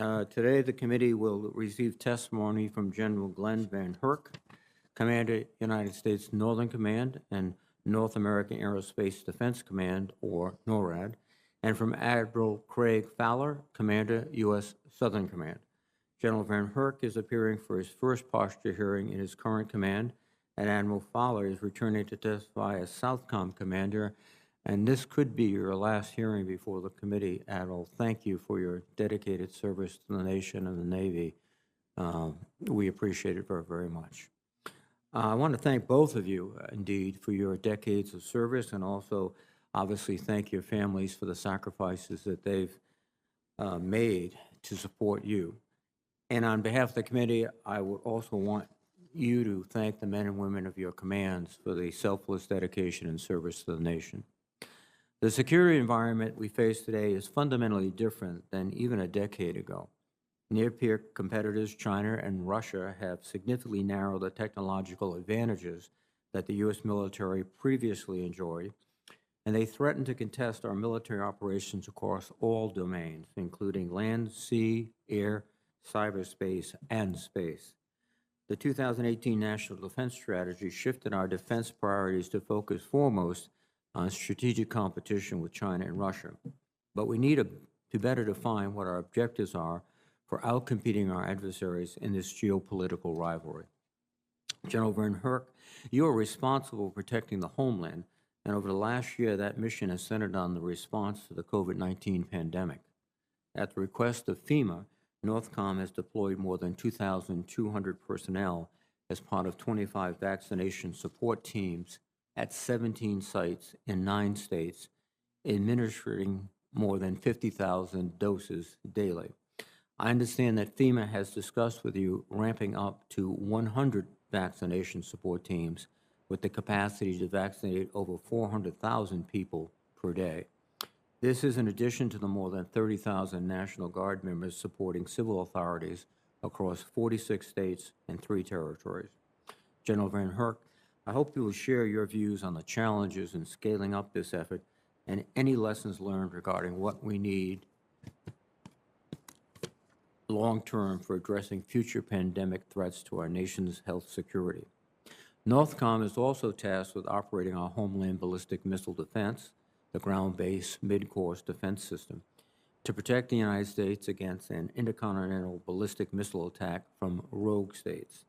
Today, the committee will receive testimony from General Glen VanHerck, Commander, United States Northern Command and North American Aerospace Defense Command, or NORAD, and from Admiral Craig Fowler, Commander, U.S. Southern Command. General VanHerck is appearing for his first posture hearing in his current command, and Admiral Fowler is returning to testify as Southcom Commander, and this could be your last hearing before the committee. Admiral, thank you for your dedicated service to the nation and the Navy. We appreciate it very, very much. I want to thank both of you, indeed, for your decades of service, and also, obviously, thank your families for the sacrifices that they've made to support you. And on behalf of the committee, I would also want you to thank the men and women of your commands for the selfless dedication and service to the nation. The security environment we face today is fundamentally different than even a decade ago. Near-peer competitors, China and Russia, have significantly narrowed the technological advantages that the U.S. military previously enjoyed, and they threaten to contest our military operations across all domains, including land, sea, air, cyberspace, and space. The 2018 National Defense Strategy shifted our defense priorities to focus foremost on strategic competition with China and Russia. But we need to better define what our objectives are for outcompeting our adversaries in this geopolitical rivalry. General VanHerck, you are responsible for protecting the homeland, and over the last year, that mission has centered on the response to the COVID-19 pandemic. At the request of FEMA, Northcom has deployed more than 2,200 personnel as part of 25 vaccination support teams at 17 sites in 9 states, administering more than 50,000 doses daily. I understand that FEMA has discussed with you ramping up to 100 vaccination support teams with the capacity to vaccinate over 400,000 people per day. This is in addition to the more than 30,000 National Guard members supporting civil authorities across 46 states and 3 territories. General VanHerck, I hope you will share your views on the challenges in scaling up this effort and any lessons learned regarding what we need long-term for addressing future pandemic threats to our nation's health security. Northcom is also tasked with operating our Homeland Ballistic Missile Defense, the ground-based mid-course defense system, to protect the United States against an intercontinental ballistic missile attack from rogue states.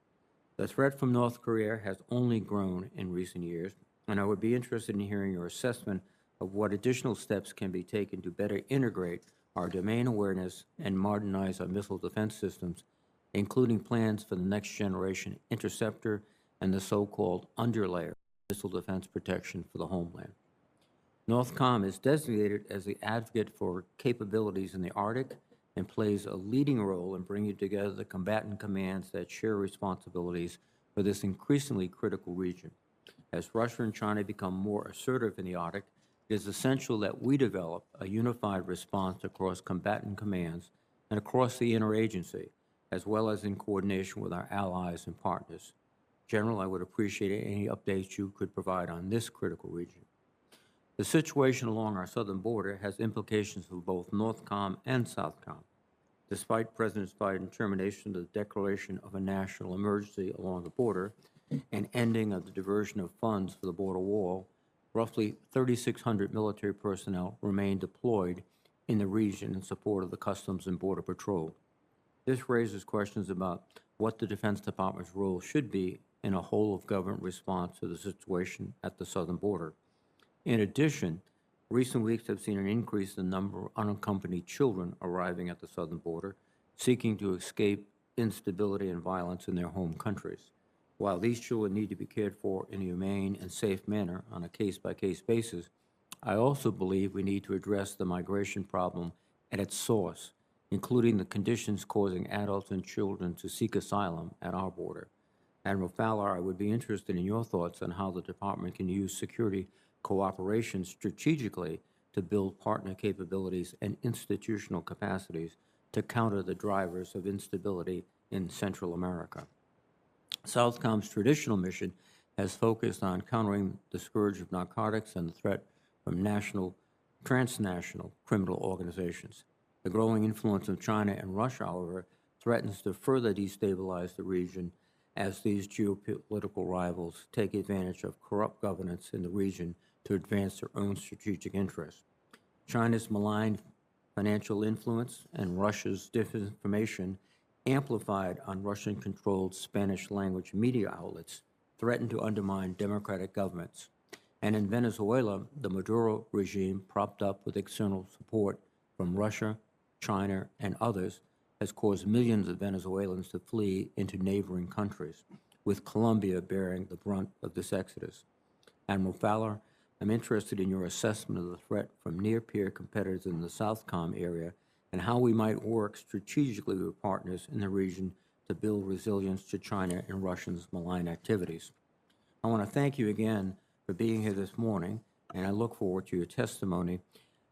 The threat from North Korea has only grown in recent years, and I would be interested in hearing your assessment of what additional steps can be taken to better integrate our domain awareness and modernize our missile defense systems, including plans for the next generation interceptor and the so-called underlayer missile defense protection for the homeland. Northcom is designated as the advocate for capabilities in the Arctic and plays a leading role in bringing together the combatant commands that share responsibilities for this increasingly critical region. As Russia and China become more assertive in the Arctic, it is essential that we develop a unified response across combatant commands and across the interagency, as well as in coordination with our allies and partners. General, I would appreciate any updates you could provide on this critical region. The situation along our southern border has implications for both Northcom and Southcom. Despite President Biden's termination of the declaration of a national emergency along the border and ending of the diversion of funds for the border wall, roughly 3,600 military personnel remain deployed in the region in support of the Customs and Border Patrol. This raises questions about what the Defense Department's role should be in a whole-of-government response to the situation at the southern border. In addition, recent weeks have seen an increase in the number of unaccompanied children arriving at the southern border, seeking to escape instability and violence in their home countries. While these children need to be cared for in a humane and safe manner on a case-by-case basis, I also believe we need to address the migration problem at its source, including the conditions causing adults and children to seek asylum at our border. Admiral Fowler, I would be interested in your thoughts on how the department can use security cooperation strategically to build partner capabilities and institutional capacities to counter the drivers of instability in Central America. Southcom's traditional mission has focused on countering the scourge of narcotics and the threat from transnational criminal organizations. The growing influence of China and Russia, however, threatens to further destabilize the region as these geopolitical rivals take advantage of corrupt governance in the region to advance their own strategic interests. China's malign financial influence and Russia's disinformation, amplified on Russian-controlled Spanish-language media outlets, threaten to undermine democratic governments. And in Venezuela, the Maduro regime, propped up with external support from Russia, China, and others, has caused millions of Venezuelans to flee into neighboring countries, with Colombia bearing the brunt of this exodus. Admiral Fowler, I'm interested in your assessment of the threat from near-peer competitors in the Southcom area and how we might work strategically with partners in the region to build resilience to China and Russia's malign activities. I want to thank you again for being here this morning, and I look forward to your testimony.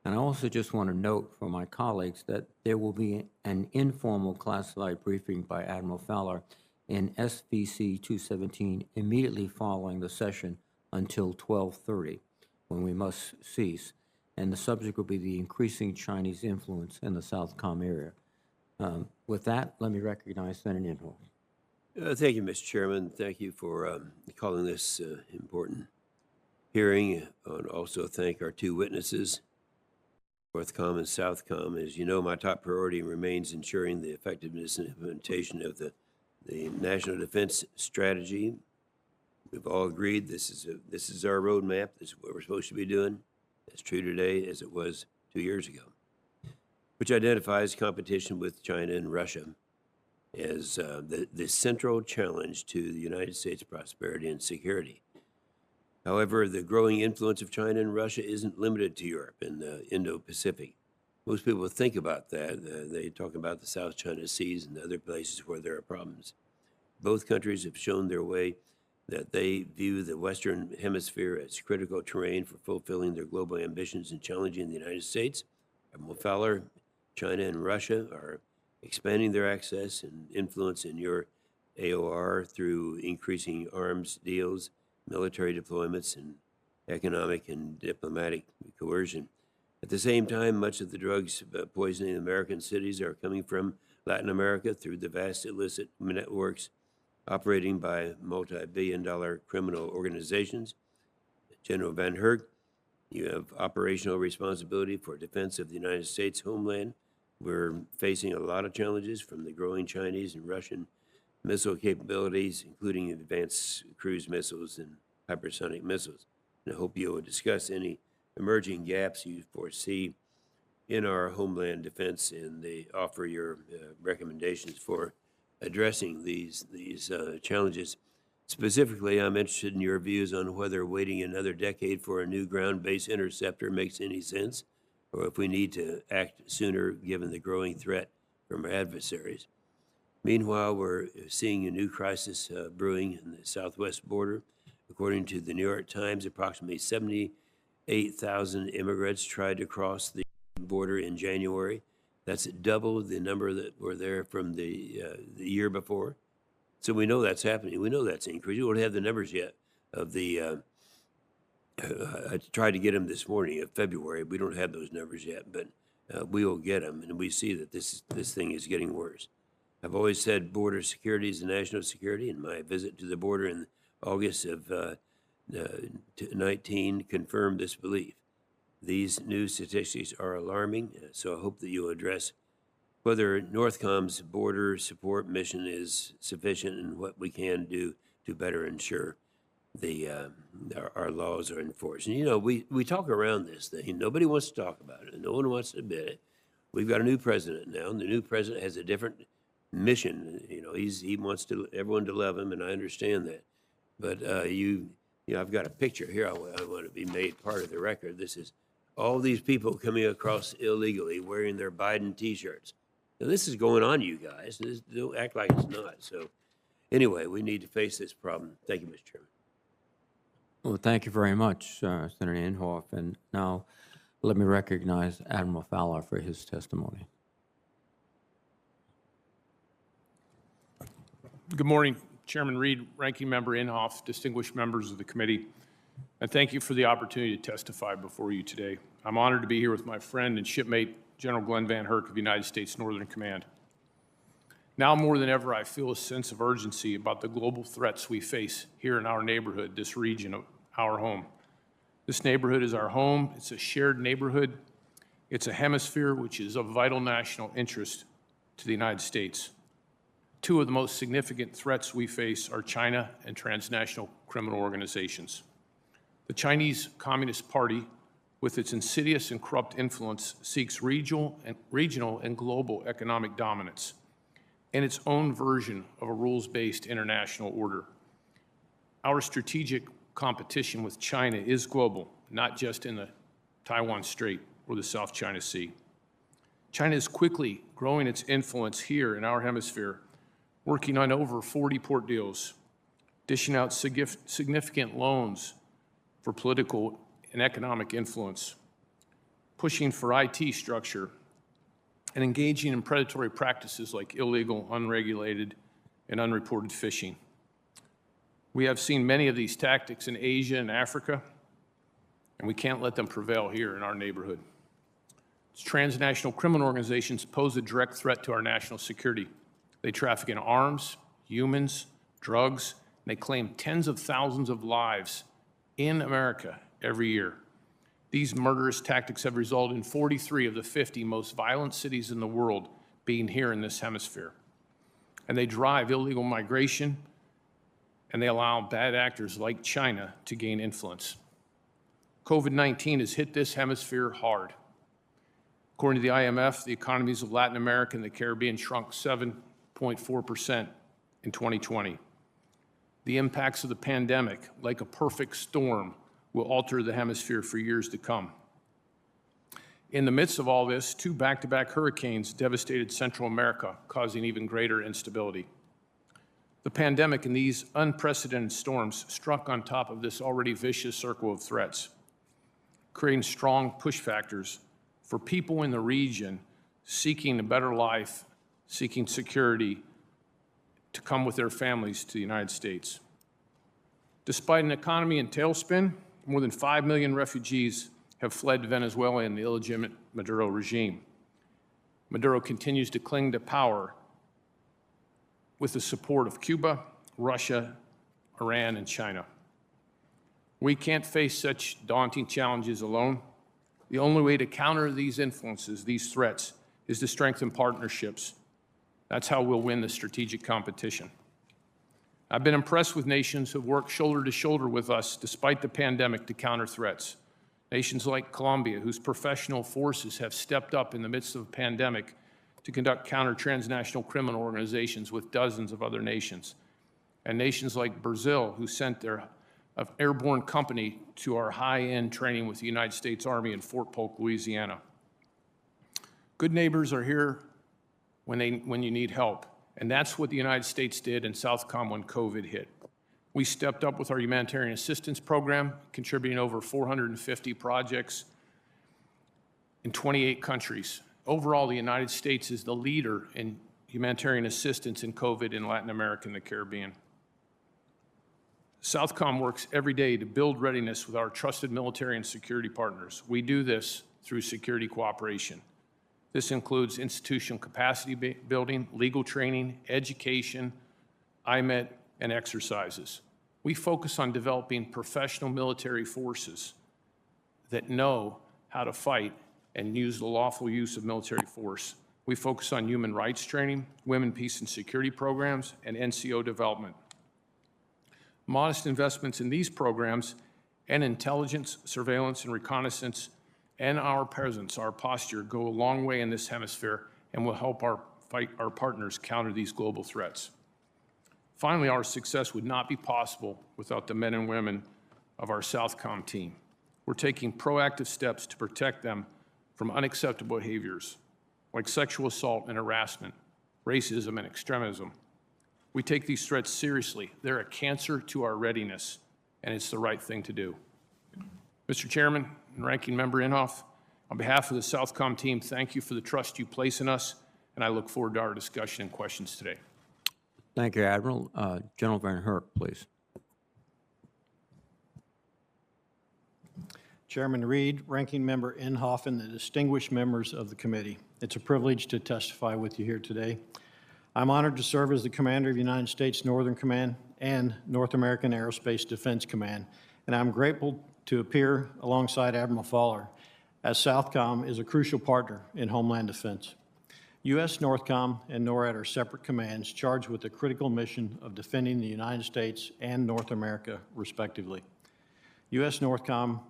And I also just want to note for my colleagues that there will be an informal classified briefing by Admiral Fowler in SVC 217 immediately following the session until 12:30, when we must cease. And the subject will be the increasing Chinese influence in the Southcom area. With that, let me recognize Senator Inhofe. Thank you, Mr. Chairman. Thank you for calling this important hearing. And also thank our two witnesses, Northcom and Southcom. As you know, my top priority remains ensuring the effectiveness and implementation of the National Defense Strategy. We've all agreed this is our roadmap. This is what we're supposed to be doing. It's true today as it was 2 years ago, which identifies competition with China and Russia as the central challenge to the United States' prosperity and security. However, the growing influence of China and Russia isn't limited to Europe and the Indo-Pacific. Most people think about that. They talk about the South China Seas and other places where there are problems. Both countries have shown their way that they view the Western Hemisphere as critical terrain for fulfilling their global ambitions and challenging the United States. Admiral Fowler, China and Russia are expanding their access and influence in your AOR through increasing arms deals, military deployments, and economic and diplomatic coercion. At the same time, much of the drugs poisoning American cities are coming from Latin America through the vast illicit networks operating by multi-billion-dollar criminal organizations. General VanHerck, you have operational responsibility for defense of the United States homeland. We're facing a lot of challenges from the growing Chinese and Russian missile capabilities, including advanced cruise missiles and hypersonic missiles. And I hope you will discuss any emerging gaps you foresee in our homeland defense and offer your recommendations for addressing these challenges. Specifically, I'm interested in your views on whether waiting another decade for a new ground-based interceptor makes any sense, or if we need to act sooner given the growing threat from our adversaries. Meanwhile, we're seeing a new crisis brewing in the southwest border. According to the New York Times, approximately 78,000 immigrants tried to cross the border in January. That's double the number that were there from the year before. So we know that's happening. We know that's increasing. We don't have the numbers yet of the, I tried to get them this morning of February. We don't have those numbers yet, but we will get them. And we see that this thing is getting worse. I've always said border security is a national security, and my visit to the border in August of 19 confirmed this belief. These new statistics are alarming, so I hope that you'll address whether Northcom's border support mission is sufficient and what we can do to better ensure our laws are enforced. And, you know, we talk around this thing. Nobody wants to talk about it, and no one wants to admit it. We've got a new president now, and the new president has a different mission. You know, he wants everyone to love him, and I understand that. But you know, I've got a picture here. I want to be made part of the record. This is all these people coming across illegally wearing their Biden T-shirts. Now, this is going on, you guys. Don't act like it's not. So anyway, we need to face this problem. Thank you, Mr. Chairman. Well, thank you very much, Senator Inhofe. And now let me recognize Admiral Fowler for his testimony. Good morning, Chairman Reed, Ranking Member Inhofe, distinguished members of the committee, and thank you for the opportunity to testify before you today. I'm honored to be here with my friend and shipmate, General Glen VanHerck of United States Northern Command. Now more than ever, I feel a sense of urgency about the global threats we face here in our neighborhood, this region of our home. This neighborhood is our home. It's a shared neighborhood. It's a hemisphere which is of vital national interest to the United States. Two of the most significant threats we face are China and transnational criminal organizations. The Chinese Communist Party, with its insidious and corrupt influence, seeks regional and global economic dominance and its own version of a rules-based international order. Our strategic competition with China is global, not just in the Taiwan Strait or the South China Sea. China is quickly growing its influence here in our hemisphere, working on over 40 port deals, dishing out significant loans for political and economic influence, pushing for IT structure, and engaging in predatory practices like illegal, unregulated, and unreported fishing. We have seen many of these tactics in Asia and Africa, and we can't let them prevail here in our neighborhood. Transnational criminal organizations pose a direct threat to our national security. They traffic in arms, humans, drugs, and they claim tens of thousands of lives in America every year. These murderous tactics have resulted in 43 of the 50 most violent cities in the world being here in this hemisphere. And they drive illegal migration, and they allow bad actors like China to gain influence. COVID-19 has hit this hemisphere hard. According to the IMF, the economies of Latin America and the Caribbean shrunk 7.4% in 2020. The impacts of the pandemic, like a perfect storm, will alter the hemisphere for years to come. In the midst of all this, two back-to-back hurricanes devastated Central America, causing even greater instability. The pandemic and these unprecedented storms struck on top of this already vicious circle of threats, creating strong push factors for people in the region seeking a better life, seeking security, to come with their families to the United States. Despite an economy in tailspin, more than 5 million refugees have fled Venezuela and the illegitimate Maduro regime. Maduro continues to cling to power with the support of Cuba, Russia, Iran, and China. We can't face such daunting challenges alone. The only way to counter these influences, these threats, is to strengthen partnerships. That's how we'll win the strategic competition. I've been impressed with nations who have worked shoulder to shoulder with us despite the pandemic to counter threats. Nations like Colombia, whose professional forces have stepped up in the midst of a pandemic to conduct counter-transnational criminal organizations with dozens of other nations. And nations like Brazil, who sent their airborne company to our high-end training with the United States Army in Fort Polk, Louisiana. Good neighbors are here when you need help. And that's what the United States did in Southcom when COVID hit. We stepped up with our humanitarian assistance program, contributing over 450 projects in 28 countries. Overall, the United States is the leader in humanitarian assistance in COVID in Latin America and the Caribbean. Southcom works every day to build readiness with our trusted military and security partners. We do this through security cooperation. This includes institutional capacity building, legal training, education, IMET, and exercises. We focus on developing professional military forces that know how to fight and use the lawful use of military force. We focus on human rights training, women, peace, and security programs, and NCO development. Modest investments in these programs and intelligence, surveillance, and reconnaissance and our presence, our posture, go a long way in this hemisphere and will help our partners counter these global threats. Finally, our success would not be possible without the men and women of our Southcom team. We're taking proactive steps to protect them from unacceptable behaviors like sexual assault and harassment, racism, and extremism. We take these threats seriously. They're a cancer to our readiness, and it's the right thing to do. Mr. Chairman and Ranking Member Inhofe, on behalf of the Southcom team, thank you for the trust you place in us, and I look forward to our discussion and questions today. Thank you, Admiral. General VanHerck, please. Chairman Reed, Ranking Member Inhofe, and the distinguished members of the committee. It's a privilege to testify with you here today. I'm honored to serve as the Commander of United States Northern Command and North American Aerospace Defense Command, and I'm grateful to appear alongside Admiral Fowler, as Southcom is a crucial partner in Homeland Defense. U.S. Northcom and NORAD are separate commands charged with the critical mission of defending the United States and North America, respectively. U.S. Northcom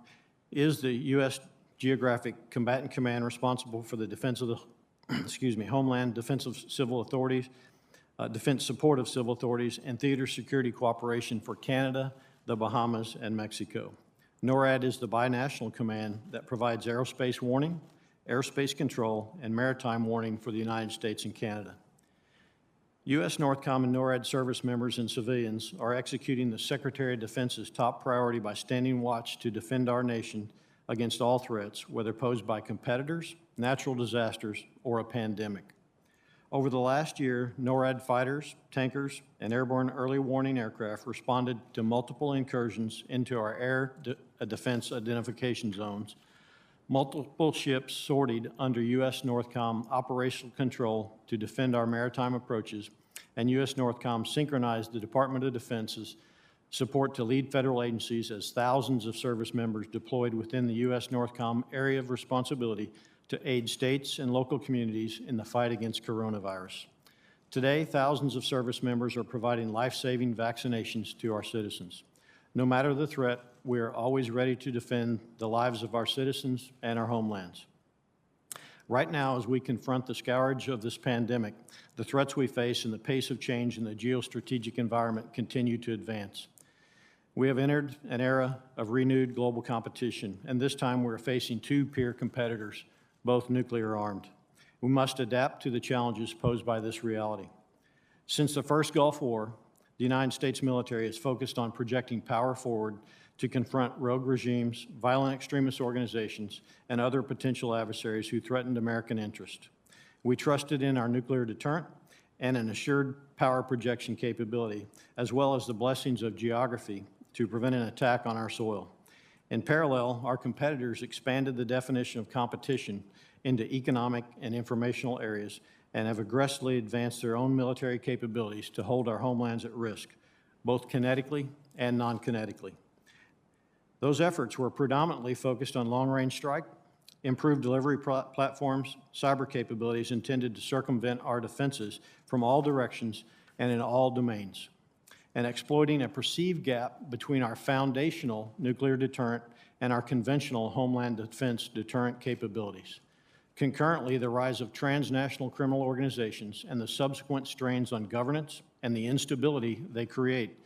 is the U.S. Geographic Combatant Command responsible for the defense of the Homeland, defense of civil authorities, defense support of civil authorities, and theater security cooperation for Canada, the Bahamas, and Mexico. NORAD is the binational command that provides aerospace warning, airspace control, and maritime warning for the United States and Canada. U.S. Northcom and NORAD service members and civilians are executing the Secretary of Defense's top priority by standing watch to defend our nation against all threats, whether posed by competitors, natural disasters, or a pandemic. Over the last year, NORAD fighters, tankers, and airborne early warning aircraft responded to multiple incursions into our air defense identification zones. Multiple ships sortied under U.S. Northcom operational control to defend our maritime approaches, and U.S. Northcom synchronized the Department of Defense's support to lead federal agencies as thousands of service members deployed within the U.S. Northcom area of responsibility to aid states and local communities in the fight against coronavirus. Today, thousands of service members are providing life-saving vaccinations to our citizens. No matter the threat, we are always ready to defend the lives of our citizens and our homelands. Right now, as we confront the scourge of this pandemic, the threats we face and the pace of change in the geostrategic environment continue to advance. We have entered an era of renewed global competition, and this time we're facing two peer competitors, both nuclear armed. We must adapt to the challenges posed by this reality. Since the first Gulf War, the United States military has focused on projecting power forward to confront rogue regimes, violent extremist organizations, and other potential adversaries who threatened American interest. We trusted in our nuclear deterrent and an assured power projection capability, as well as the blessings of geography to prevent an attack on our soil. In parallel, our competitors expanded the definition of competition into economic and informational areas and have aggressively advanced their own military capabilities to hold our homelands at risk, both kinetically and non-kinetically. Those efforts were predominantly focused on long-range strike, improved delivery platforms, cyber capabilities intended to circumvent our defenses from all directions and in all domains, and exploiting a perceived gap between our foundational nuclear deterrent and our conventional homeland defense deterrent capabilities. Concurrently, the rise of transnational criminal organizations and the subsequent strains on governance and the instability they create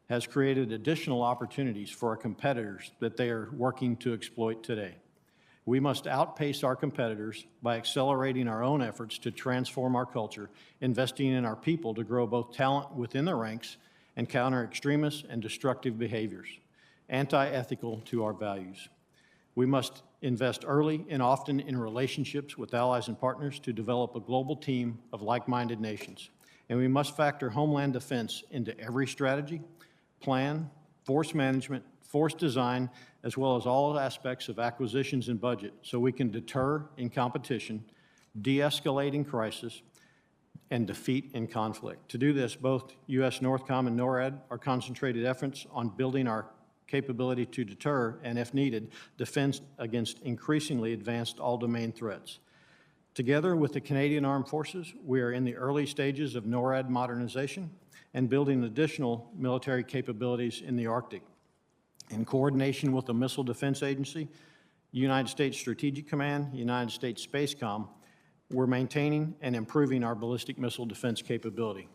has created additional opportunities for our competitors that they are working to exploit today. We must outpace our competitors by accelerating our own efforts to transform our culture, investing in our people to grow both talent within the ranks and counter extremist and destructive behaviors, anti-ethical to our values. We must invest early and often in relationships with allies and partners to develop a global team of like-minded nations. And we must factor homeland defense into every strategy, plan, force management, force design, as well as all aspects of acquisitions and budget so we can deter in competition, de-escalate in crisis, and defeat in conflict. To do this, both U.S. Northcom and NORAD are concentrated efforts on building our capability to deter and, if needed, defend against increasingly advanced all-domain threats. Together with the Canadian Armed Forces, we are in the early stages of NORAD modernization and building additional military capabilities in the Arctic. In coordination with the Missile Defense Agency, United States Strategic Command, United States Space Comm, we're maintaining and improving our ballistic missile defense capability.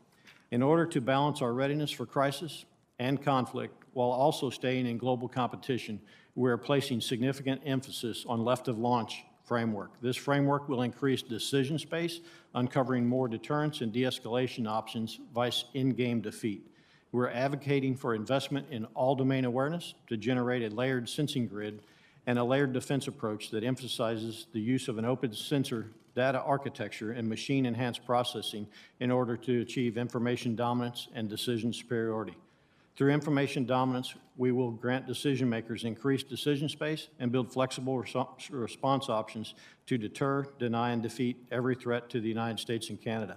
In order to balance our readiness for crisis and conflict while also staying in global competition, we are placing significant emphasis on left-of-launch framework. This framework will increase decision space, uncovering more deterrence and de-escalation options vice in-game defeat. We're advocating for investment in all-domain awareness to generate a layered sensing grid and a layered defense approach that emphasizes the use of an open sensor data architecture and machine-enhanced processing in order to achieve information dominance and decision superiority. Through information dominance, we will grant decision makers increased decision space and build flexible response options to deter, deny, and defeat every threat to the United States and Canada.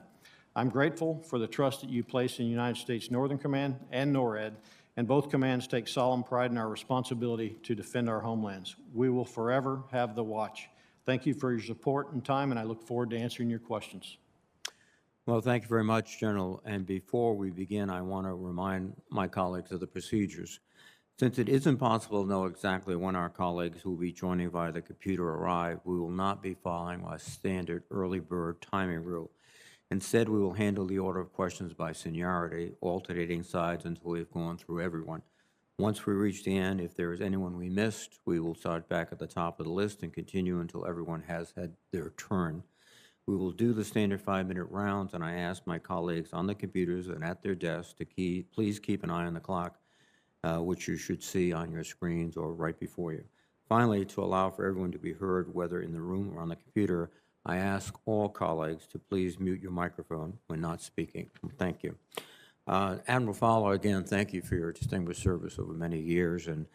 I'm grateful for the trust that you place in United States Northern Command and NORAD, and both commands take solemn pride in our responsibility to defend our homelands. We will forever have the watch. Thank you for your support and time, and I look forward to answering your questions. Well, thank you very much, General. And before we begin, I want to remind my colleagues of the procedures. Since it is impossible to know exactly when our colleagues who will be joining via the computer arrive, we will not be following our standard early bird timing rule. Instead, we will handle the order of questions by seniority, alternating sides until we've gone through everyone. Once we reach the end, if there is anyone we missed, we will start back at the top of the list and continue until everyone has had their turn. We will do the standard 5-minute rounds, and I ask my colleagues on the computers and at their desks to please keep an eye on the clock, which you should see on your screens or right before you. Finally, to allow for everyone to be heard, whether in the room or on the computer, I ask all colleagues to please mute your microphone when not speaking. Thank you. Admiral Fowler, again, thank you for your distinguished service over many years. And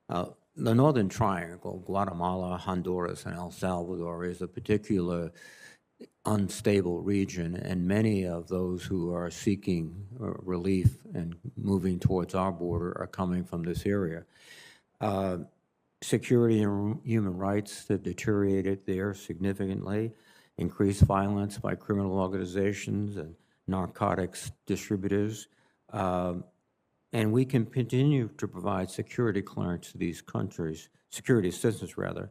the Northern Triangle, Guatemala, Honduras, and El Salvador, is a particular unstable region, and many of those who are seeking relief and moving towards our border are coming from this area. Security and human rights have deteriorated there significantly, increased violence by criminal organizations and narcotics distributors, and we can continue to provide security clearance to these countries, security assistance rather,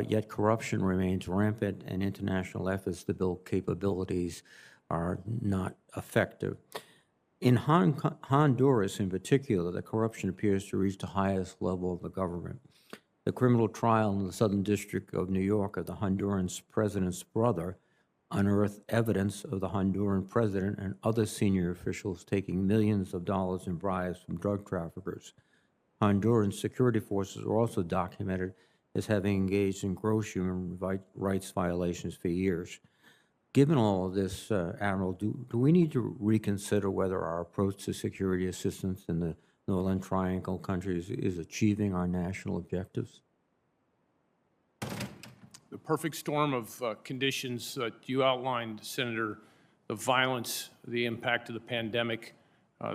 yet corruption remains rampant and international efforts to build capabilities are not effective. In Honduras in particular, the corruption appears to reach the highest level of the government. The criminal trial in the Southern District of New York of the Honduran president's brother unearthed evidence of the Honduran president and other senior officials taking millions of dollars in bribes from drug traffickers. Honduran security forces are also documented as having engaged in gross human rights violations for years. Given all of this, Admiral, do we need to reconsider whether our approach to security assistance in the Northern Triangle countries is achieving our national objectives? The perfect storm of conditions that you outlined, Senator, the violence, the impact of the pandemic,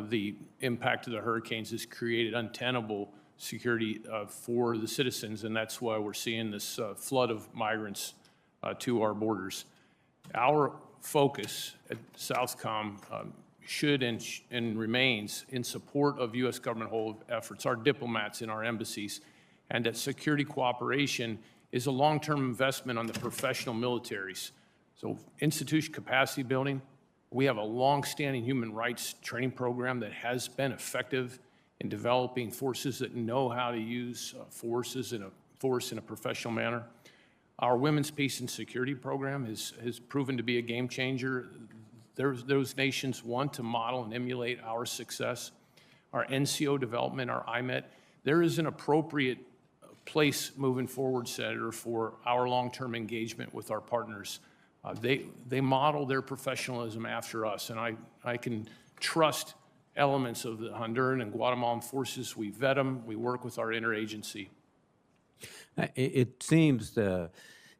the impact of the hurricanes has created untenable security for the citizens, and that's why we're seeing this flood of migrants to our borders. Our focus at Southcom should and remains in support of U.S. government hold efforts, our diplomats in our embassies, and that security cooperation is a long-term investment on the professional militaries. So institution capacity building, we have a long-standing human rights training program that has been effective in developing forces that know how to use force in a professional manner. Our Women's Peace and Security program has proven to be a game changer. Those nations want to model and emulate our success. Our NCO development, our IMET, there is an appropriate place moving forward, Senator, for our long-term engagement with our partners. They model their professionalism after us, and I can trust elements of the Honduran and Guatemalan forces. We vet them. We work with our interagency. It seems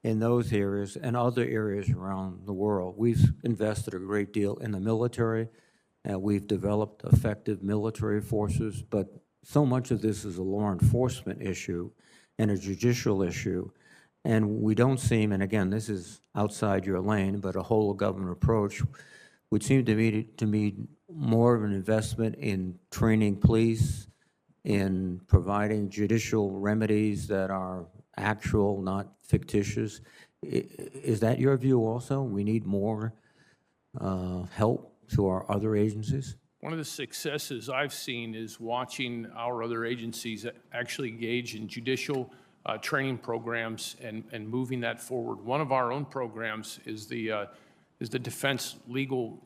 in those areas and other areas around the world, we've invested a great deal in the military, and we've developed effective military forces, but so much of this is a law enforcement issue and a judicial issue, and we don't seem, and again, this is outside your lane, but a whole government approach would seem to me more of an investment in training police, in providing judicial remedies that are actual, not fictitious. Is that your view also? We need more help to our other agencies? One of the successes I've seen is watching our other agencies actually engage in judicial training programs and moving that forward. One of our own programs is the Defense Legal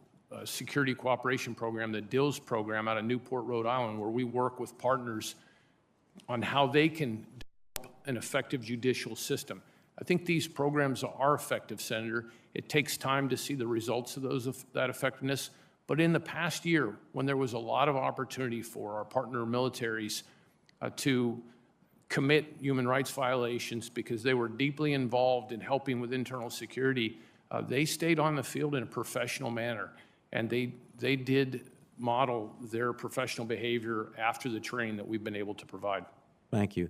Security Cooperation Program, the DILS program out of Newport, Rhode Island, where we work with partners on how they can develop an effective judicial system. I think these programs are effective, Senator. It takes time to see the results of that effectiveness, But in the past year, when there was a lot of opportunity for our partner militaries to commit human rights violations because they were deeply involved in helping with internal security, they stayed on the field in a professional manner, and they did model their professional behavior after the training that we've been able to provide. Thank you.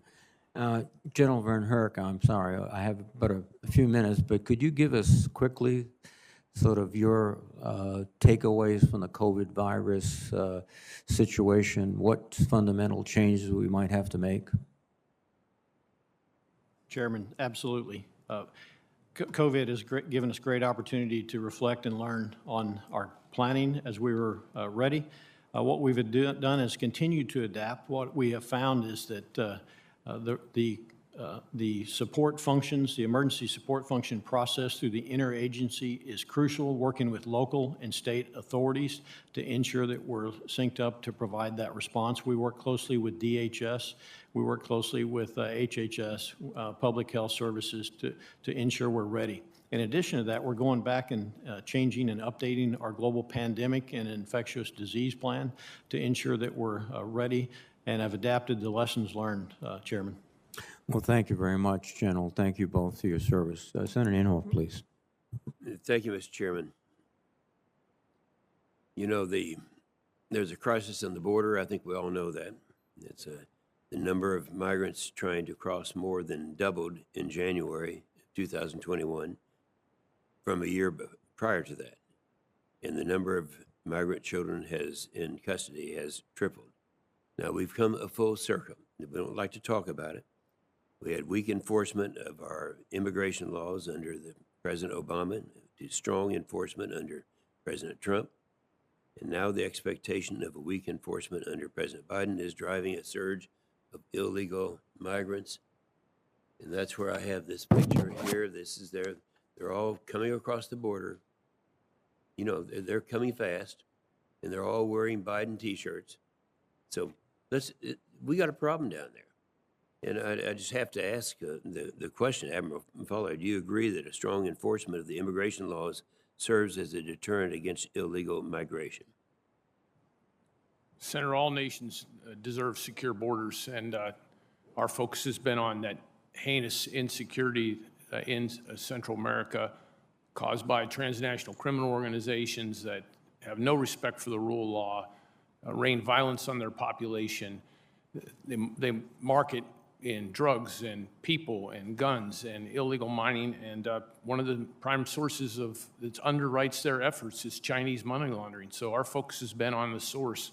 General VanHerck, I'm sorry, I have but a few minutes, but could you give us quickly sort of your takeaways from the COVID virus situation? What fundamental changes we might have to make? Chairman, absolutely. COVID has given us great opportunity to reflect and learn on our planning as we were ready. What we've done is continue to adapt. What we have found is that the support functions, the emergency support function process through the interagency is crucial, working with local and state authorities to ensure that we're synced up to provide that response. We work closely with DHS. We work closely with HHS, Public Health Services, to ensure we're ready. In addition to that, we're going back and changing and updating our global pandemic and infectious disease plan to ensure that we're ready and have adapted the lessons learned, Chairman. Well, thank you very much, General. Thank you both for your service. Senator Inhofe, please. Thank you, Mr. Chairman. You know, there's a crisis on the border. I think we all know that. It's the number of migrants trying to cross more than doubled in January 2021 from a year prior to that. And the number of migrant children in custody has tripled. Now, we've come a full circle. We don't like to talk about it. We had weak enforcement of our immigration laws under the President Obama, to strong enforcement under President Trump. And now the expectation of a weak enforcement under President Biden is driving a surge of illegal migrants. And that's where I have this picture here. This is they're all coming across the border. You know, they're coming fast, and they're all wearing Biden t-shirts. So we got a problem down there. And I just have to ask the question, Admiral Fowler, do you agree that a strong enforcement of the immigration laws serves as a deterrent against illegal migration? Senator, all nations deserve secure borders, and our focus has been on that heinous insecurity in Central America caused by transnational criminal organizations that have no respect for the rule of law, rain violence on their population. They market in drugs and people and guns and illegal mining, and one of the prime sources that underwrites their efforts is Chinese money laundering. So our focus has been on the source,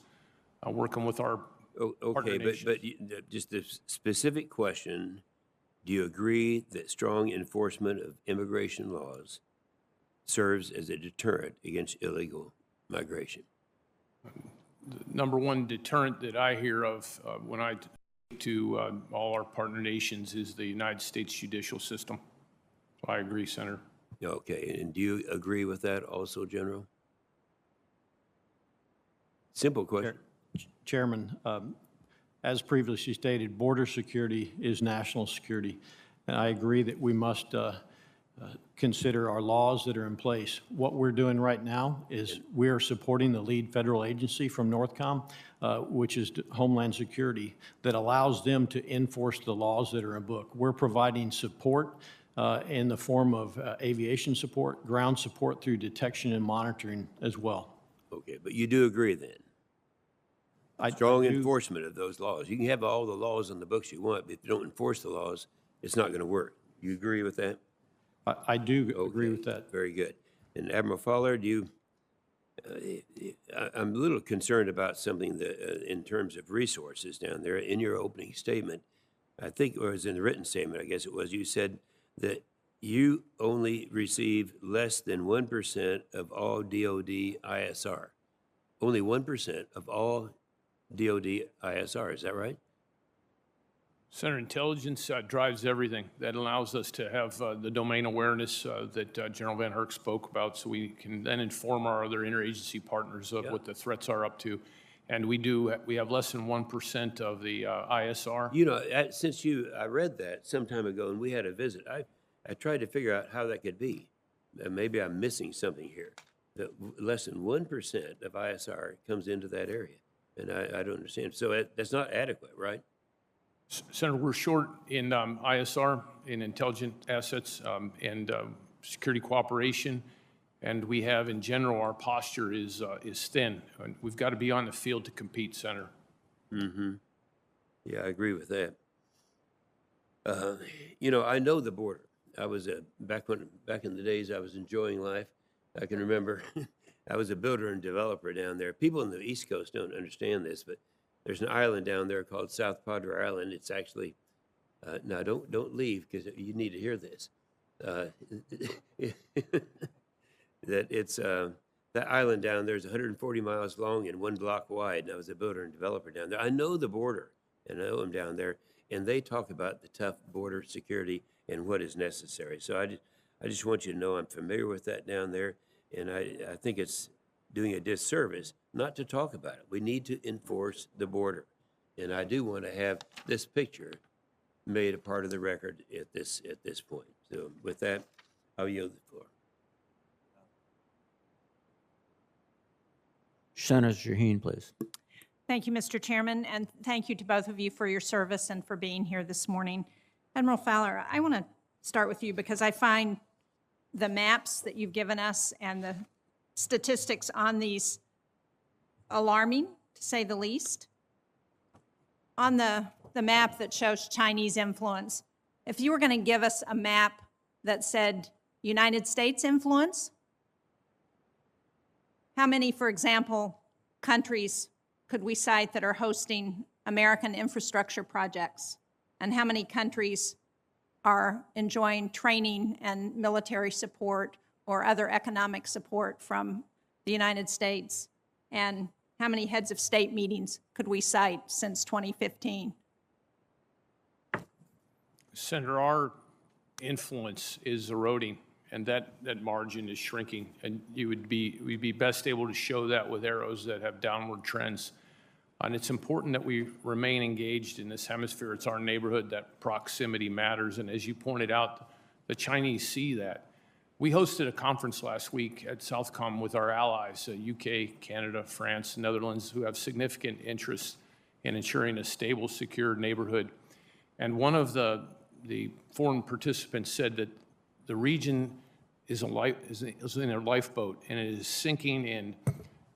working with our partner nations. But just a specific question, do you agree that strong enforcement of immigration laws serves as a deterrent against illegal migration? The number one deterrent that I hear of when I talk to all our partner nations is the United States judicial system. So I agree, Senator. Okay, and do you agree with that also, General? Simple question. Chairman, as previously stated, border security is national security. And I agree that we must consider our laws that are in place. What we're doing right now is we are supporting the lead federal agency from NORTHCOM, which is Homeland Security, that allows them to enforce the laws that are in book. We're providing support in the form of aviation support, ground support through detection and monitoring as well. Okay, but you do agree then? Strong enforcement of those laws. You can have all the laws on the books you want, but if you don't enforce the laws, it's not going to work. You agree with that? I do agree with that. Very good. And Admiral Fowler, do you? I'm a little concerned about something that, in terms of resources down there. In your opening statement, I think, or it was in the written statement, I guess it was, you said that you only receive less than 1% of all DOD ISR. Only 1% of all DOD ISR, is that right? Senator, intelligence drives everything. That allows us to have the domain awareness that General VanHerck spoke about, so we can then inform our other interagency partners of what the threats are up to. And we have less than 1% of the ISR. You know, I read that some time ago, and we had a visit. I tried to figure out how that could be. Maybe I'm missing something here. that less than 1% of ISR comes into that area. And I don't understand. So that's not adequate, right? Senator, we're short in ISR, in intelligent assets, and security cooperation. And we have, in general, our posture is thin. And we've got to be on the field to compete, Senator. Mm-hmm. Yeah, I agree with that. You know, I know the border. I was back in the days I was enjoying life. I can remember I was a builder and developer down there. People on the East Coast don't understand this, but there's an island down there called South Padre Island. It's actually now don't leave because you need to hear this. That it's that island down there is 140 miles long and 1 block wide. And I was a builder and developer down there. I know the border, and I know them down there, and they talk about the tough border security and what is necessary. So I just want you to know I'm familiar with that down there, and I think it's doing a disservice not to talk about it. We need to enforce the border, and I do want to have this picture made a part of the record at this point. So with that, I'll yield the floor. Senator Shaheen, please. Thank you, Mr. Chairman, and thank you to both of you for your service and for being here this morning. Admiral Fowler, I want to start with you because I find the maps that you've given us and the statistics on these alarming, to say the least. On the map that shows Chinese influence, if you were going to give us a map that said United States influence, how many, for example, countries could we cite that are hosting American infrastructure projects? And how many countries are enjoying training and military support or other economic support from the United States? And how many heads of state meetings could we cite since 2015? Senator, our influence is eroding, and that margin is shrinking. And we'd be best able to show that with arrows that have downward trends. And it's important that we remain engaged in this hemisphere. It's our neighborhood. That proximity matters. And as you pointed out, the Chinese see that. We hosted a conference last week at Southcom with our allies, UK, Canada, France, Netherlands, who have significant interest in ensuring a stable, secure neighborhood. And one of the foreign participants said that the region is in a lifeboat, and it is sinking in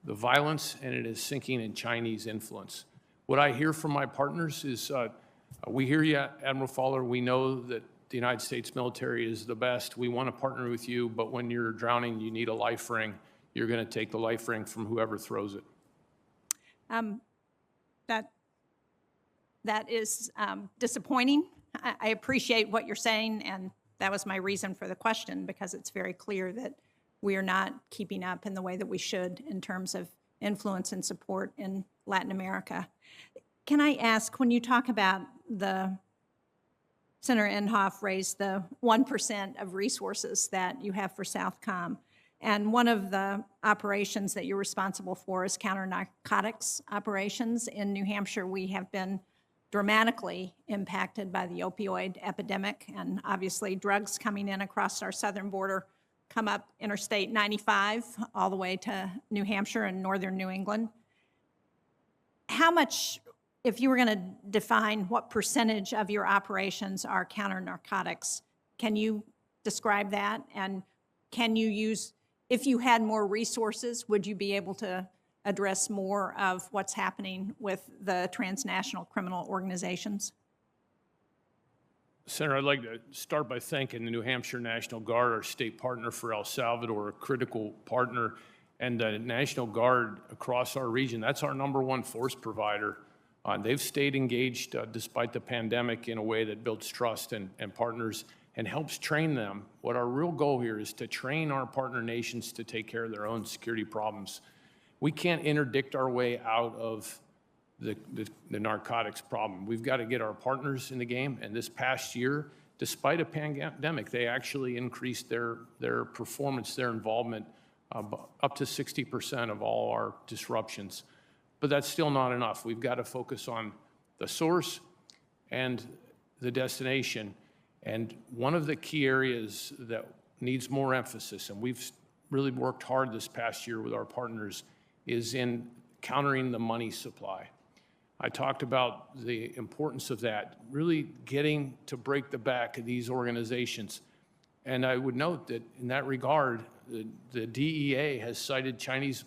the violence, and it is sinking in Chinese influence. What I hear from my partners is, we hear you, Admiral Fowler. We know that the United States military is the best. We want to partner with you, but when you're drowning, you need a life ring. You're going to take the life ring from whoever throws it. That is disappointing. I appreciate what you're saying, and that was my reason for the question, because it's very clear that we are not keeping up in the way that we should in terms of influence and support in Latin America. Can I ask, when you talk about Senator Inhofe raised the 1% of resources that you have for Southcom, and one of the operations that you're responsible for is counter-narcotics operations. In New Hampshire, we have been dramatically impacted by the opioid epidemic, and obviously drugs coming in across our southern border come up Interstate 95 all the way to New Hampshire and northern New England. How much, if you were going to define what percentage of your operations are counter-narcotics, can you describe that? And can you use, if you had more resources, would you be able to address more of what's happening with the transnational criminal organizations? Senator, I'd like to start by thanking the New Hampshire National Guard, our state partner for El Salvador, a critical partner, and the National Guard across our region. That's our #1 force provider. They've stayed engaged despite the pandemic in a way that builds trust and partners and helps train them. What our real goal here is to train our partner nations to take care of their own security problems. We can't interdict our way out of the narcotics problem. We've got to get our partners in the game. And this past year, despite a pandemic, they actually increased their performance, their involvement, up to 60% of all our disruptions. But that's still not enough. We've got to focus on the source and the destination. And one of the key areas that needs more emphasis, and really worked hard this past year with our partners is in countering the money supply. I talked about the importance of that, really getting to break the back of these organizations. And I would note that in that regard, the DEA has cited Chinese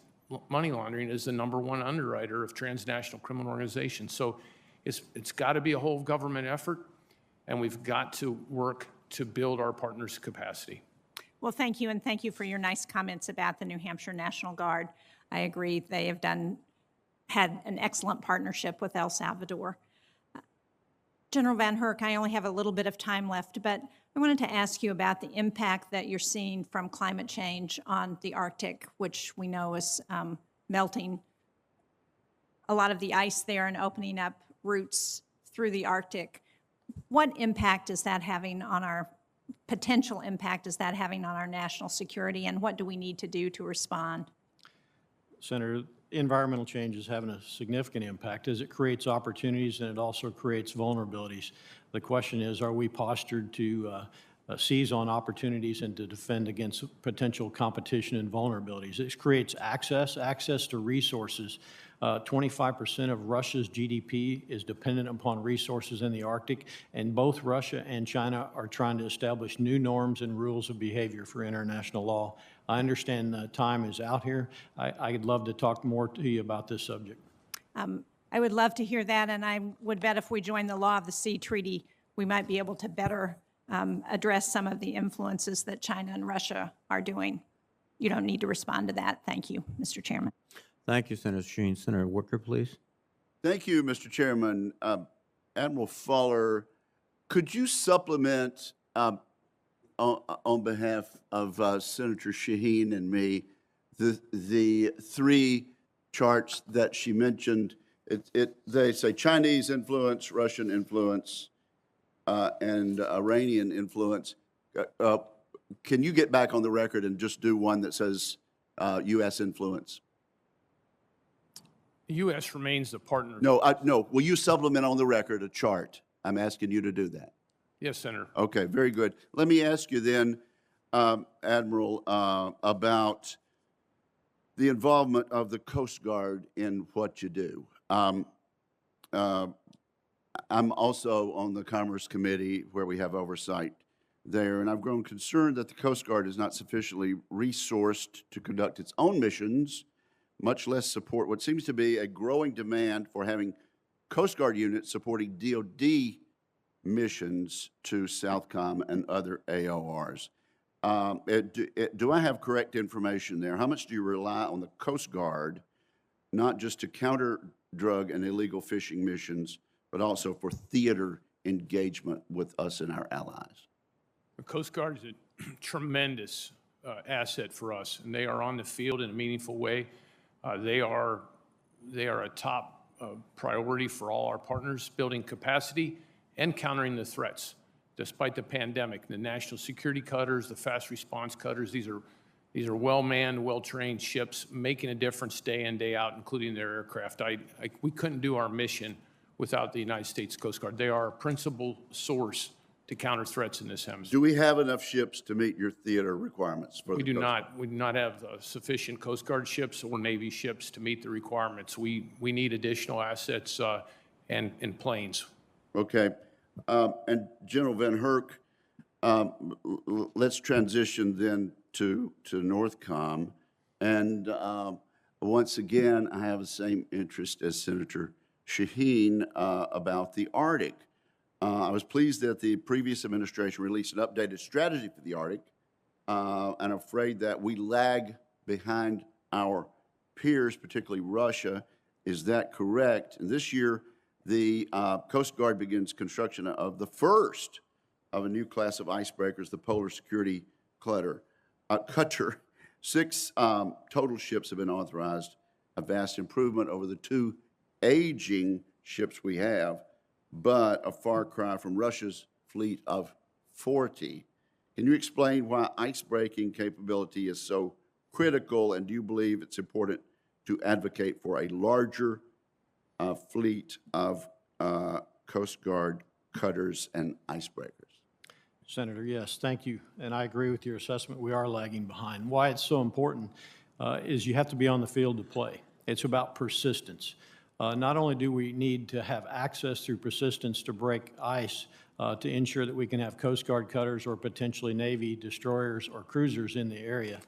money laundering as the #1 underwriter of transnational criminal organizations. So it's got to be a whole government effort, and we've got to work to build our partners' capacity. Well, thank you, and thank you for your nice comments about the New Hampshire National Guard. I agree, they have had an excellent partnership with El Salvador. General VanHerck, I only have a little bit of time left, but I wanted to ask you about the impact that you're seeing from climate change on the Arctic, which we know is melting a lot of the ice there and opening up routes through the Arctic. What impact is that having on our potential impact is that having on our national security, and what do we need to do to respond? Senator, environmental change is having a significant impact as it creates opportunities and it also creates vulnerabilities. The question is, are we postured to seize on opportunities and to defend against potential competition and vulnerabilities? This creates access to resources. 25% of Russia's GDP is dependent upon resources in the Arctic, and both Russia and China are trying to establish new norms and rules of behavior for international law. I understand time is out here. I'd love to talk more to you about this subject. I would love to hear that, and I would bet if we join the Law of the Sea Treaty, we might be able to better address some of the influences that China and Russia are doing. You don't need to respond to that. Thank you, Mr. Chairman. Thank you, Senator Sheen. Senator Wicker, please. Thank you, Mr. Chairman. Admiral Fuller, could you supplement on behalf of Senator Shaheen and me the three charts that she mentioned? They say Chinese influence, Russian influence, and Iranian influence. Can you get back on the record and just do one that says U.S. influence? The U.S. remains the partner. No, no. Will you supplement on the record a chart? I'm asking you to do that. Yes, Senator. Okay, very good. Let me ask you then, Admiral, about the involvement of the Coast Guard in what you do. I'm also on the Commerce Committee where we have oversight there, and I've grown concerned that the Coast Guard is not sufficiently resourced to conduct its own missions, much less support what seems to be a growing demand for having Coast Guard units supporting DOD missions to Southcom and other AORs. Do I have correct information there? How much do you rely on the Coast Guard, not just to counter drug and illegal fishing missions, but also for theater engagement with us and our allies? The Coast Guard is a tremendous asset for us, and they are on the field in a meaningful way. They are a top priority for all our partners, building capacity and countering the threats. Despite the pandemic, the national security cutters, the fast response cutters, these are well-manned, well-trained ships making a difference day in, day out, including their aircraft. We couldn't do our mission without the United States Coast Guard. They are our principal source to counter threats in this hemisphere. Do we have enough ships to meet your theater requirements for We the do Coast Guard? not. We do not have sufficient Coast Guard ships or Navy ships to meet the requirements. We need additional assets and planes. Okay. And General VanHerck, let's transition then to Northcom. And once again, I have the same interest as Senator Shaheen about the Arctic. I was pleased that the previous administration released an updated strategy for the Arctic, and I'm afraid that we lag behind our peers, particularly Russia. Is that correct? And this year, the Coast Guard begins construction of the first of a new class of icebreakers, the Polar Security Cutter. 6 total ships have been authorized, a vast improvement over the 2 aging ships we have, but a far cry from Russia's fleet of 40. Can you explain why icebreaking capability is so critical, and do you believe it's important to advocate for a larger fleet of Coast Guard cutters and icebreakers? Senator, yes, thank you. And I agree with your assessment. We are lagging behind. Why it's so important is you have to be on the field to play. It's about persistence. Not only do we need to have access through persistence to break ice to ensure that we can have Coast Guard cutters or potentially Navy destroyers or cruisers in the area,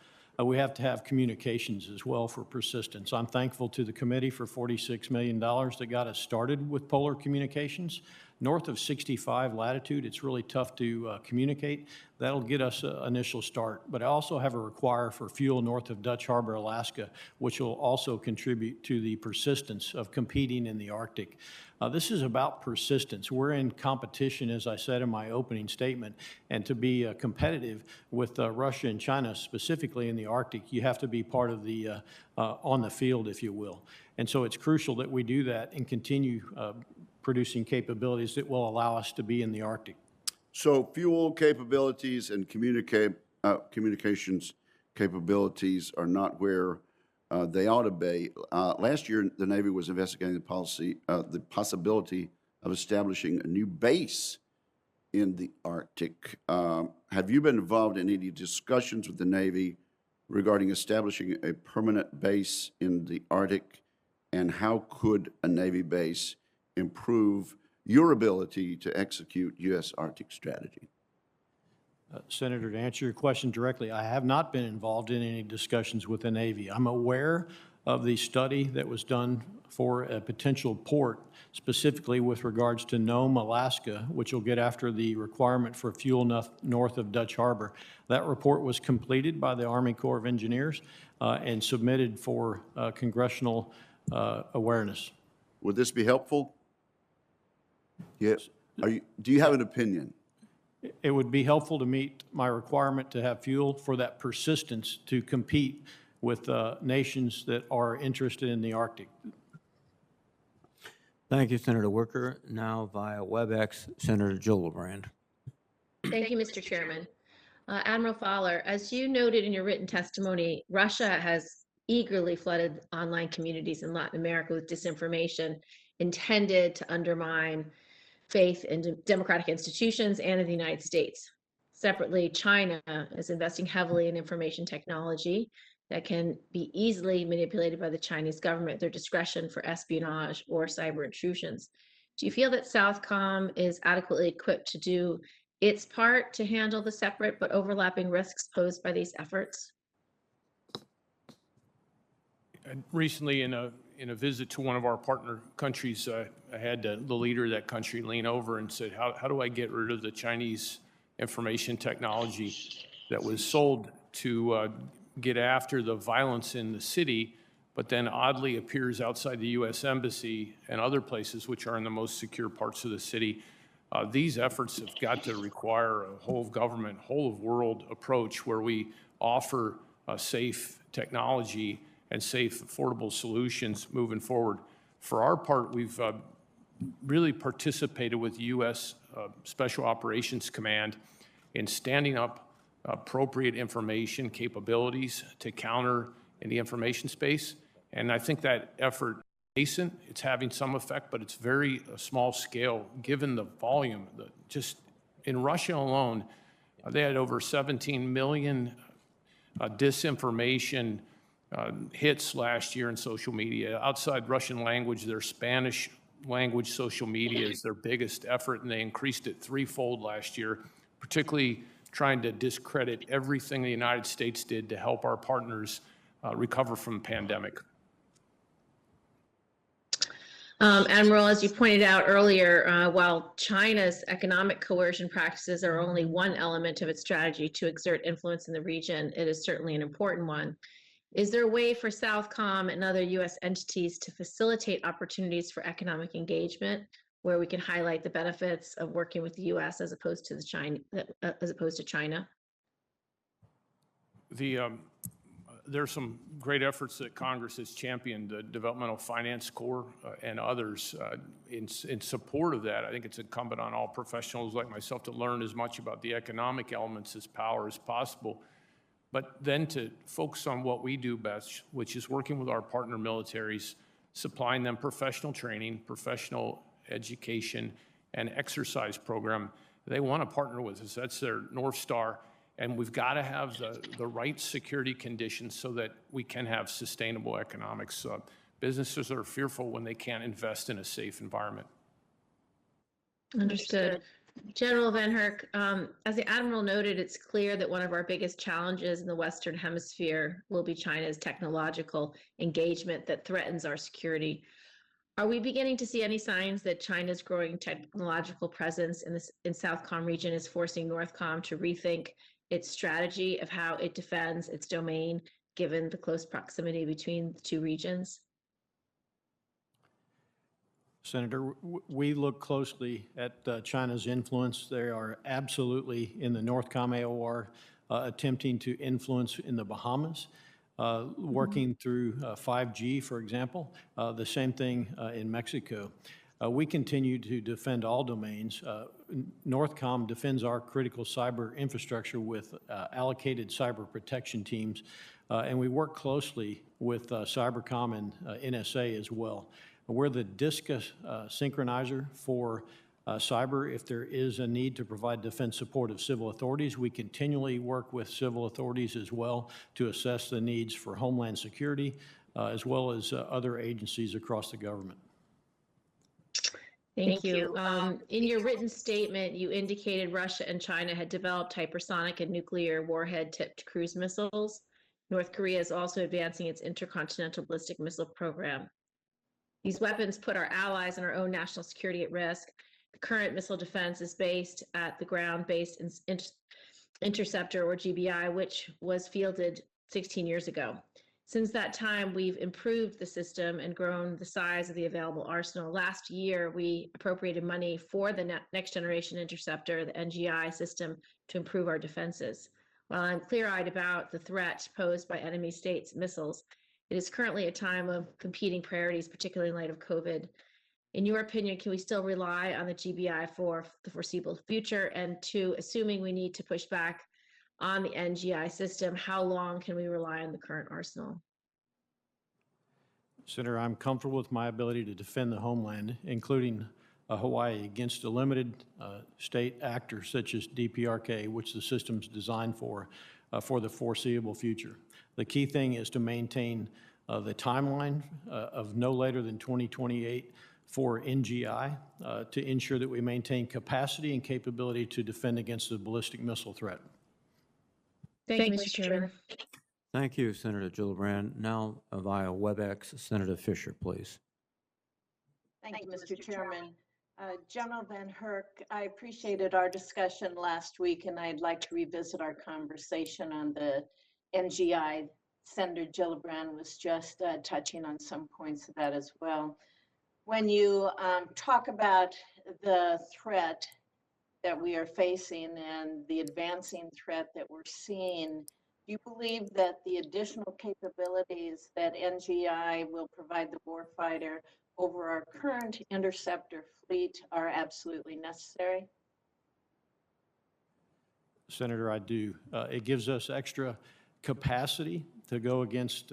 we have to have communications as well for persistence. I'm thankful to the committee for $46 million that got us started with polar communications. North of 65 latitude, it's really tough to communicate. That'll get us an initial start. But I also have a require for fuel north of Dutch Harbor, Alaska, which will also contribute to the persistence of competing in the Arctic. This is about persistence. We're in competition, as I said in my opening statement, and to be competitive with Russia and China, specifically in the Arctic, you have to be part of the, on the field, if you will. And so it's crucial that we do that and continue producing capabilities that will allow us to be in the Arctic. So fuel capabilities and communications capabilities are not where they ought to be. Last year, the Navy was investigating the possibility of establishing a new base in the Arctic. Have you been involved in any discussions with the Navy regarding establishing a permanent base in the Arctic? And how could a Navy base improve your ability to execute U.S. Arctic strategy? Senator, to answer your question directly, I have not been involved in any discussions with the Navy. I'm aware of the study that was done for a potential port, specifically with regards to Nome, Alaska, which will get after the requirement for fuel north of Dutch Harbor. That report was completed by the Army Corps of Engineers and submitted for congressional awareness. Would this be helpful? Yes. Do you have an opinion? It would be helpful to meet my requirement to have fuel for that persistence to compete with nations that are interested in the Arctic. Thank you, Senator Wicker. Now via WebEx, Senator Gillibrand. Thank you, Mr. Chairman. Admiral Fowler, as you noted in your written testimony, Russia has eagerly flooded online communities in Latin America with disinformation intended to undermine faith in democratic institutions and in the United States. Separately, China is investing heavily in information technology that can be easily manipulated by the Chinese government at their discretion for espionage or cyber intrusions. Do you feel that Southcom is adequately equipped to do its part to handle the separate but overlapping risks posed by these efforts? Recently, in a visit to one of our partner countries, I had the leader of that country lean over and said, how do I get rid of the Chinese information technology that was sold to get after the violence in the city, but then oddly appears outside the U.S. Embassy and other places which are in the most secure parts of the city? These efforts have got to require a whole of government, whole of world approach where we offer safe technology and safe, affordable solutions moving forward. For our part, we've really participated with the U.S. Special Operations Command in standing up appropriate information capabilities to counter in the information space. And I think that effort is nascent. It's having some effect, but it's very small scale given the volume. Just in Russia alone, they had over 17 million disinformation hits last year in social media. Outside Russian language, their Spanish language social media is their biggest effort, and they increased it threefold last year, particularly trying to discredit everything the United States did to help our partners recover from the pandemic. Admiral, as you pointed out earlier, while China's economic coercion practices are only one element of its strategy to exert influence in the region, it is certainly an important one. Is there a way for Southcom and other U.S. entities to facilitate opportunities for economic engagement, where we can highlight the benefits of working with the U.S. as opposed to China? There's some great efforts that Congress has championed, the Developmental Finance Corps and others in support of that. I think it's incumbent on all professionals like myself to learn as much about the economic elements as power as possible, but then to focus on what we do best, which is working with our partner militaries, supplying them professional training, professional education, and exercise program. They want to partner with us. That's their North Star. And we've got to have the right security conditions so that we can have sustainable economics. Businesses are fearful when they can't invest in a safe environment. Understood. General VanHerck, as the Admiral noted, it's clear that one of our biggest challenges in the Western Hemisphere will be China's technological engagement that threatens our security. Are we beginning to see any signs that China's growing technological presence in Southcom region is forcing Northcom to rethink its strategy of how it defends its domain, given the close proximity between the two regions? Senator, we look closely at China's influence. They are absolutely in the Northcom AOR attempting to influence in the Bahamas, working through 5G, for example. The same thing in Mexico. We continue to defend all domains. Northcom defends our critical cyber infrastructure with allocated cyber protection teams, and we work closely with Cybercom and NSA as well. We're the DISCA synchronizer for cyber. If there is a need to provide defense support of civil authorities, we continually work with civil authorities as well to assess the needs for Homeland Security, as well as other agencies across the government. Thank you. In your written statement, you indicated Russia and China had developed hypersonic and nuclear warhead-tipped cruise missiles. North Korea is also advancing its intercontinental ballistic missile program. These weapons put our allies and our own national security at risk. The current missile defense is based at the ground-based interceptor, or GBI, which was fielded 16 years ago. Since that time, we've improved the system and grown the size of the available arsenal. Last year, we appropriated money for the next generation interceptor, the NGI system, to improve our defenses. While I'm clear-eyed about the threat posed by enemy states' missiles, it is currently a time of competing priorities, particularly in light of COVID. In your opinion, can we still rely on the GBI for the foreseeable future? And two, assuming we need to push back on the NGI system, how long can we rely on the current arsenal? Senator, I'm comfortable with my ability to defend the homeland, including Hawaii, against a limited state actor such as DPRK, which the system's designed for the foreseeable future. The key thing is to maintain the timeline of no later than 2028 for NGI to ensure that we maintain capacity and capability to defend against the ballistic missile threat. Thank you, Mr. Chairman. Thank you, Senator Gillibrand. Now, via WebEx, Senator Fisher, please. Thank you, Mr. Chairman. General VanHerck, I appreciated our discussion last week, and I'd like to revisit our conversation on the NGI. Senator Gillibrand was just touching on some points of that as well. When you talk about the threat that we are facing and the advancing threat that we're seeing, do you believe that the additional capabilities that NGI will provide the warfighter over our current interceptor fleet are absolutely necessary? Senator, I do. It gives us extra capacity to go against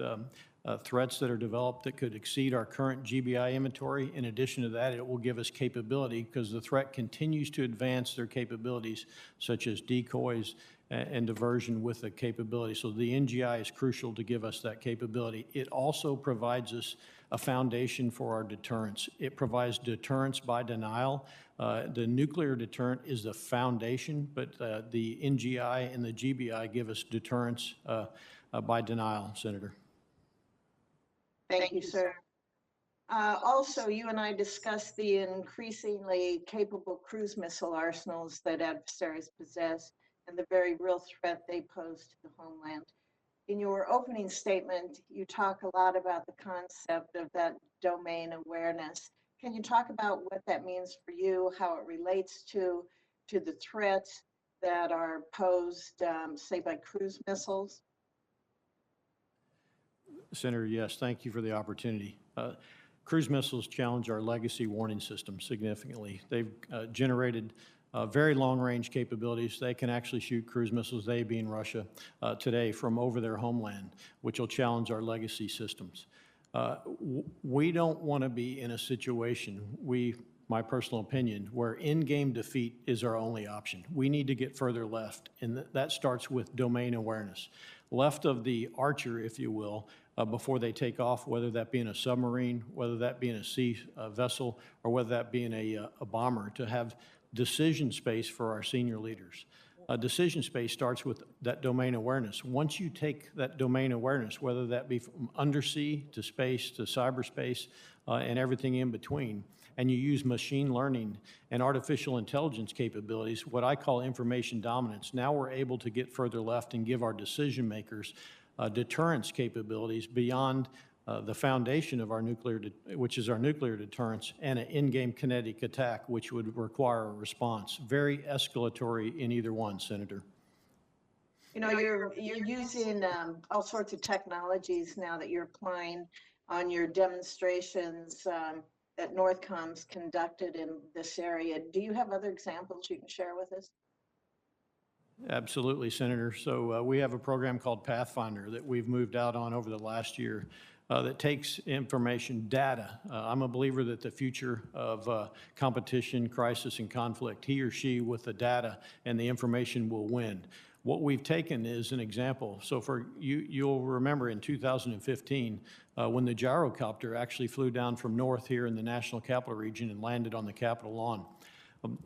threats that are developed that could exceed our current GBI inventory. In addition to that, it will give us capability because the threat continues to advance their capabilities, such as decoys and diversion with the capability. So the NGI is crucial to give us that capability. It also provides us a foundation for our deterrence. It provides deterrence by denial. The nuclear deterrent is the foundation, but the NGI and the GBI give us deterrence by denial, Senator. Thank you, sir. Also, you and I discussed the increasingly capable cruise missile arsenals that adversaries possess and the very real threat they pose to the homeland. In your opening statement, you talk a lot about the concept of that domain awareness. Can you talk about what that means for you, how it relates to the threats that are posed, say, by cruise missiles? Senator, yes, thank you for the opportunity. Cruise missiles challenge our legacy warning system significantly. They've generated very long-range capabilities. They can actually shoot cruise missiles, they being Russia, today from over their homeland, which will challenge our legacy systems. We don't want to be in a situation, we my personal opinion, where in-game defeat is our only option. We need to get further left, and that starts with domain awareness. Left of the archer, if you will, before they take off, whether that be in a submarine, whether that be in a sea vessel, or whether that be in a bomber, to have decision space for our senior leaders. Decision space starts with that domain awareness. Once you take that domain awareness, whether that be from undersea to space to cyberspace and everything in between, and you use machine learning and artificial intelligence capabilities, what I call information dominance, now we're able to get further left and give our decision makers deterrence capabilities beyond the foundation of our which is our nuclear deterrence, and an in-game kinetic attack, which would require a response. Very escalatory in either one, Senator. You know, you're using all sorts of technologies now that you're applying on your demonstrations that Northcom's conducted in this area. Do you have other examples you can share with us? Absolutely, Senator. So we have a program called Pathfinder that we've moved out on over the last year that takes information, data. I'm a believer that the future of competition, crisis, and conflict, he or she with the data and the information will win. What we've taken is an example. So for you'll remember in 2015, when the gyrocopter actually flew down from north here in the National Capital Region and landed on the Capitol lawn.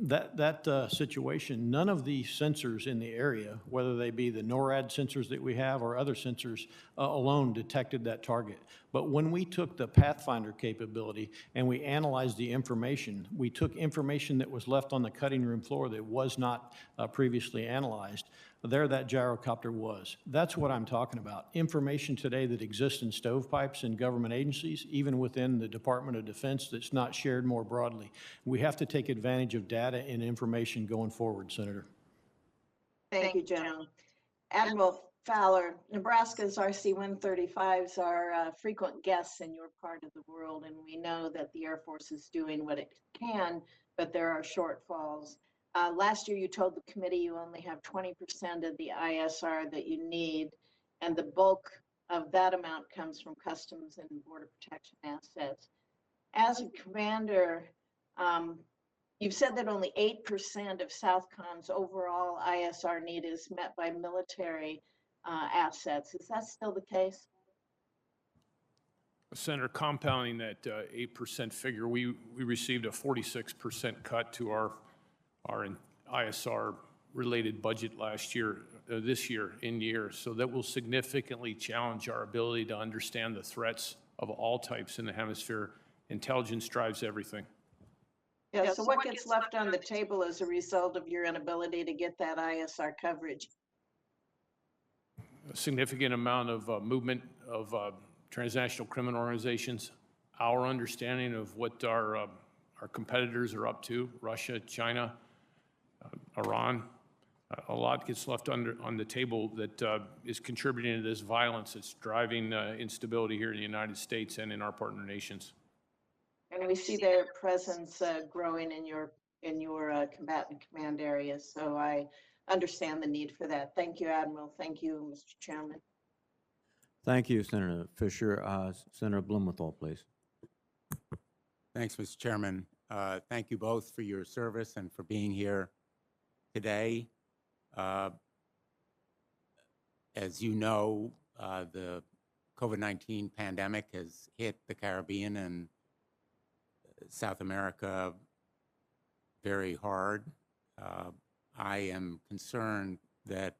That situation, none of the sensors in the area, whether they be the NORAD sensors that we have or other sensors alone, detected that target. But when we took the Pathfinder capability and we analyzed the information, we took information that was left on the cutting room floor that was not previously analyzed. There that gyrocopter was. That's what I'm talking about. Information today that exists in stovepipes in government agencies, even within the Department of Defense, that's not shared more broadly. We have to take advantage of data and information going forward, Senator. Thank you, General. Admiral Fowler, Nebraska's RC-135s are frequent guests in your part of the world, and we know that the Air Force is doing what it can, but there are shortfalls. Last year, you told the committee you only have 20% of the ISR that you need, and the bulk of that amount comes from Customs and Border Protection assets. As a commander, you've said that only 8% of Southcom's overall ISR need is met by military assets. Is that still the case? Senator, compounding that 8% figure, we received a 46% cut to our ISR-related budget last year, this year, in year. So that will significantly challenge our ability to understand the threats of all types in the hemisphere. Intelligence drives everything. Yeah, so what gets left on the table as a result of your inability to get that ISR coverage? A significant amount of movement of transnational criminal organizations, our understanding of what our competitors are up to, Russia, China, Iran. A lot gets left on the table that is contributing to this violence that's driving instability here in the United States and in our partner nations. And we see their presence growing in your combatant command areas. So I understand the need for that. Thank you, Admiral. Thank you, Mr. Chairman. Thank you, Senator Fisher. Senator Blumenthal, please. Thanks, Mr. Chairman. Thank you both for your service and for being here today. As you know, the COVID-19 pandemic has hit the Caribbean and South America very hard. I am concerned that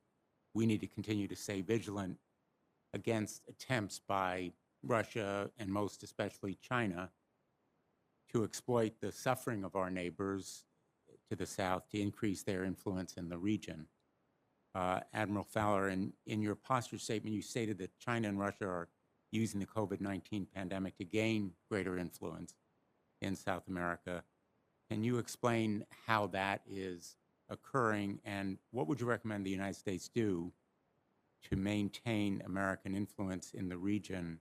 we need to continue to stay vigilant against attempts by Russia and most especially China to exploit the suffering of our neighbors to the south to increase their influence in the region. Admiral Fowler, in your posture statement, you stated that China and Russia are using the COVID-19 pandemic to gain greater influence in South America. Can you explain how that is occurring, and what would you recommend the United States do to maintain American influence in the region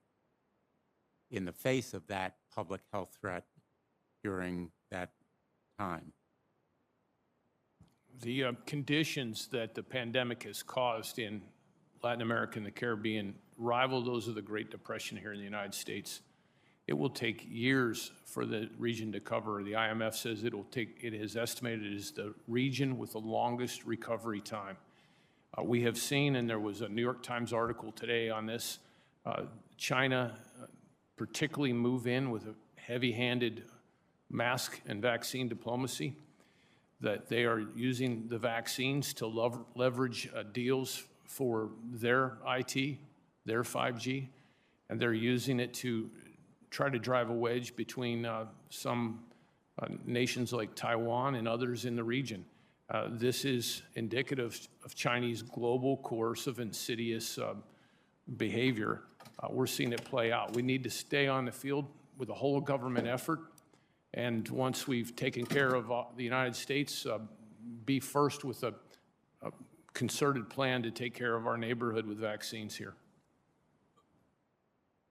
in the face of that public health threat during that time? The conditions that the pandemic has caused in Latin America and the Caribbean rival those of the Great Depression here in the United States. It will take years for the region to cover. The IMF says it is estimated it is the region with the longest recovery time. We have seen, and there was a New York Times article today on this, China particularly move in with a heavy-handed mask and vaccine diplomacy, that they are using the vaccines to leverage deals for their IT, their 5G, and they're using it to try to drive a wedge between some nations like Taiwan and others in the region. This is indicative of Chinese global coercive insidious behavior. We're seeing it play out. We need to stay on the field with a whole government effort. And once we've taken care of the United States, be first with a concerted plan to take care of our neighborhood with vaccines here.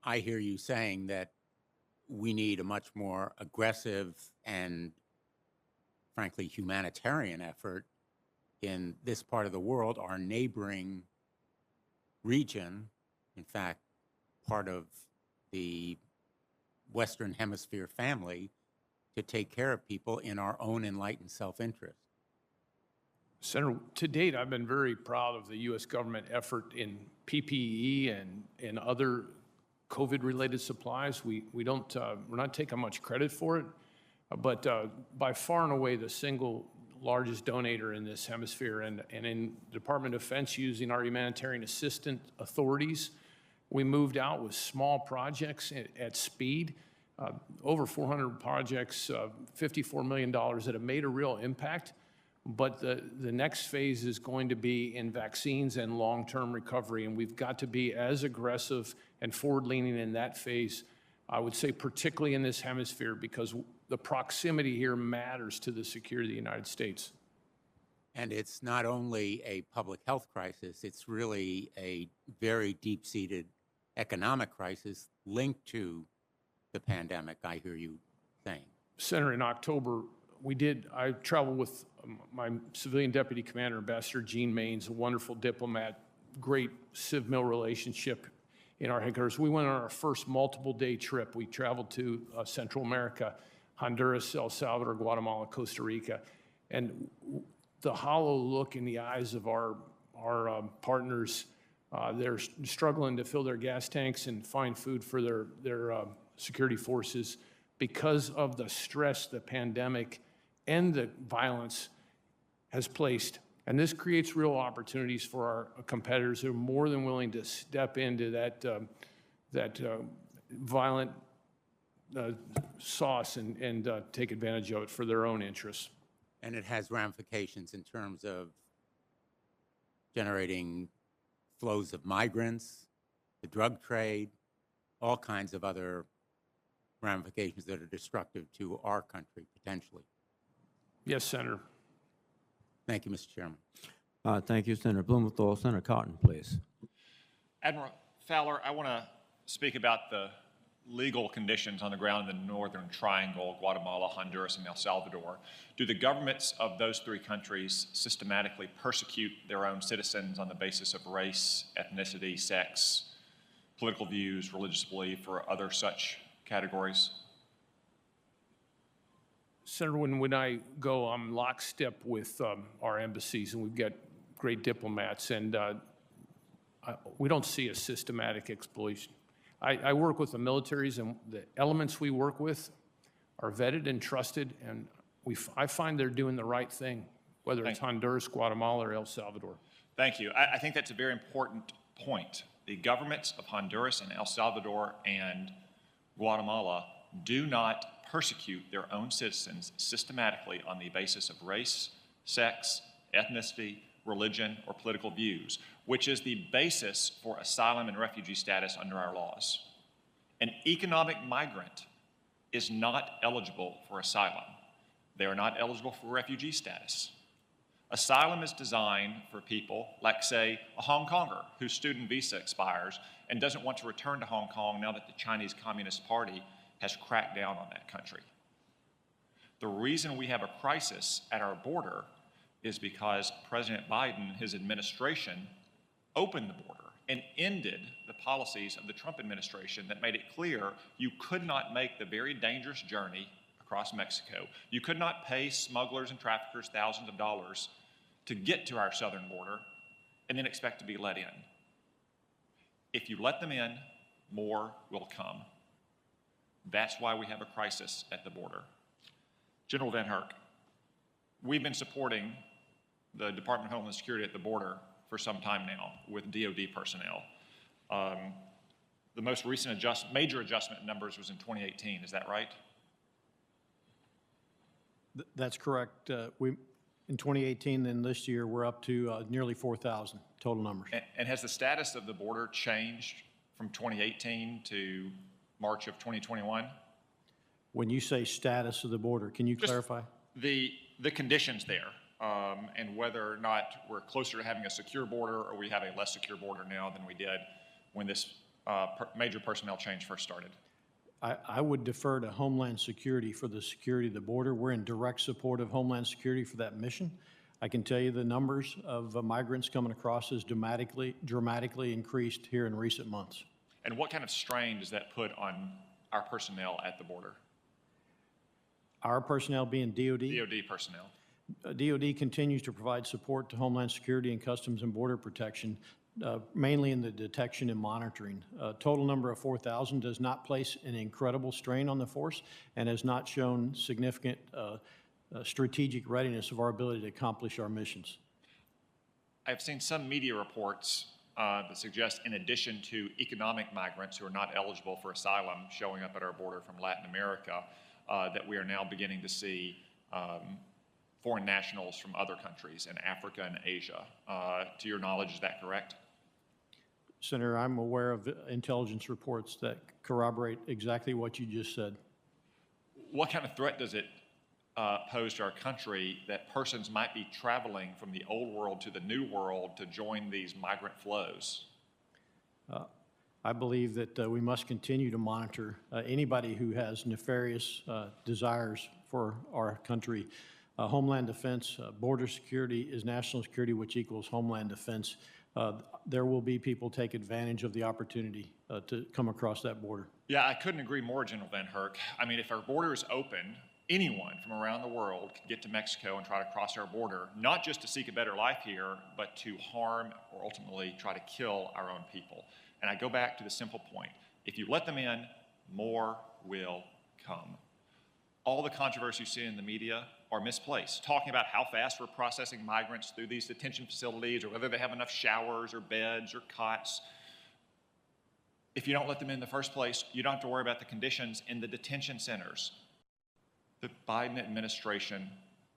I hear you saying that we need a much more aggressive and, frankly, humanitarian effort in this part of the world, our neighboring region, in fact, part of the Western Hemisphere family, to take care of people in our own enlightened self-interest. Senator, to date, I've been very proud of the U.S. government effort in PPE and other COVID-related supplies. we're not taking much credit for it, but by far and away the single largest donator in this hemisphere, and in the Department of Defense, using our humanitarian assistant authorities, we moved out with small projects at speed, over 400 projects, $54 million that have made a real impact. But the next phase is going to be in vaccines and long-term recovery, and we've got to be as aggressive and forward-leaning in that phase, I would say particularly in this hemisphere, because the proximity here matters to the security of the United States. And it's not only a public health crisis, it's really a very deep-seated economic crisis linked to the pandemic, I hear you saying. Senator, in October, I traveled with my civilian deputy commander, Ambassador Gene Maines, a wonderful diplomat, great civ-mil relationship in our headquarters. We went on our first multiple-day trip. We traveled to Central America, Honduras, El Salvador, Guatemala, Costa Rica. And the hollow look in the eyes of our partners, they're struggling to fill their gas tanks and find food for their security forces because of the stress the pandemic and the violence has placed. And this creates real opportunities for our competitors who are more than willing to step into that violent sauce and take advantage of it for their own interests. And it has ramifications in terms of generating flows of migrants, the drug trade, all kinds of other ramifications that are destructive to our country, potentially. Yes, Senator. Thank you, Mr. Chairman. Thank you, Senator Blumenthal. Senator Cotton, please. Admiral Fowler, I want to speak about the legal conditions on the ground in the Northern Triangle, Guatemala, Honduras, and El Salvador. Do the governments of those three countries systematically persecute their own citizens on the basis of race, ethnicity, sex, political views, religious belief, or other such categories? Senator, when I go, I'm lockstep with our embassies, and we've got great diplomats, and we don't see a systematic exploitation. I work with the militaries, and the elements we work with are vetted and trusted, and I find they're doing the right thing, whether it's Honduras, Guatemala, or El Salvador. Thank you. I think that's a very important point. The governments of Honduras and El Salvador and Guatemala do not persecute their own citizens systematically on the basis of race, sex, ethnicity, religion, or political views, which is the basis for asylum and refugee status under our laws. An economic migrant is not eligible for asylum. They are not eligible for refugee status. Asylum is designed for people like, say, a Hong Konger whose student visa expires and doesn't want to return to Hong Kong now that the Chinese Communist Party has cracked down on that country. The reason we have a crisis at our border is because President Biden, his administration, opened the border and ended the policies of the Trump administration that made it clear you could not make the very dangerous journey across Mexico. You could not pay smugglers and traffickers thousands of dollars to get to our southern border and then expect to be let in. If you let them in, more will come. That's why we have a crisis at the border. General VanHerck, we've been supporting the Department of Homeland Security at the border for some time now with DOD personnel. The most recent major adjustment in numbers was in 2018, is that right? That's correct. In 2018, then this year, we're up to nearly 4,000 total numbers. And has the status of the border changed from 2018 to March of 2021? When you say status of the border, can you clarify? The conditions there, and whether or not we're closer to having a secure border or we have a less secure border now than we did when this major personnel change first started. I would defer to Homeland Security for the security of the border. We're in direct support of Homeland Security for that mission. I can tell you the numbers of migrants coming across has dramatically increased here in recent months. And what kind of strain does that put on our personnel at the border? Our personnel being DOD? DOD personnel. DOD continues to provide support to Homeland Security and Customs and Border Protection, mainly in the detection and monitoring. Total number of 4,000 does not place an incredible strain on the force and has not shown significant strategic readiness of our ability to accomplish our missions. I've seen some media reports that suggest, in addition to economic migrants who are not eligible for asylum showing up at our border from Latin America, that we are now beginning to see foreign nationals from other countries in Africa and Asia. To your knowledge, is that correct? Senator, I'm aware of intelligence reports that corroborate exactly what you just said. What kind of threat does it pose to our country that persons might be traveling from the old world to the new world to join these migrant flows? I believe that we must continue to monitor anybody who has nefarious desires for our country. Homeland defense, border security is national security, which equals homeland defense. There will be people take advantage of the opportunity to come across that border. Yeah, I couldn't agree more, General VanHerck. I mean, if our border is open, anyone from around the world can get to Mexico and try to cross our border, not just to seek a better life here, but to harm or ultimately try to kill our own people. And I go back to the simple point. If you let them in, more will come. All the controversy you see in the media are misplaced, talking about how fast we're processing migrants through these detention facilities or whether they have enough showers or beds or cots. If you don't let them in the first place, you don't have to worry about the conditions in the detention centers. The Biden administration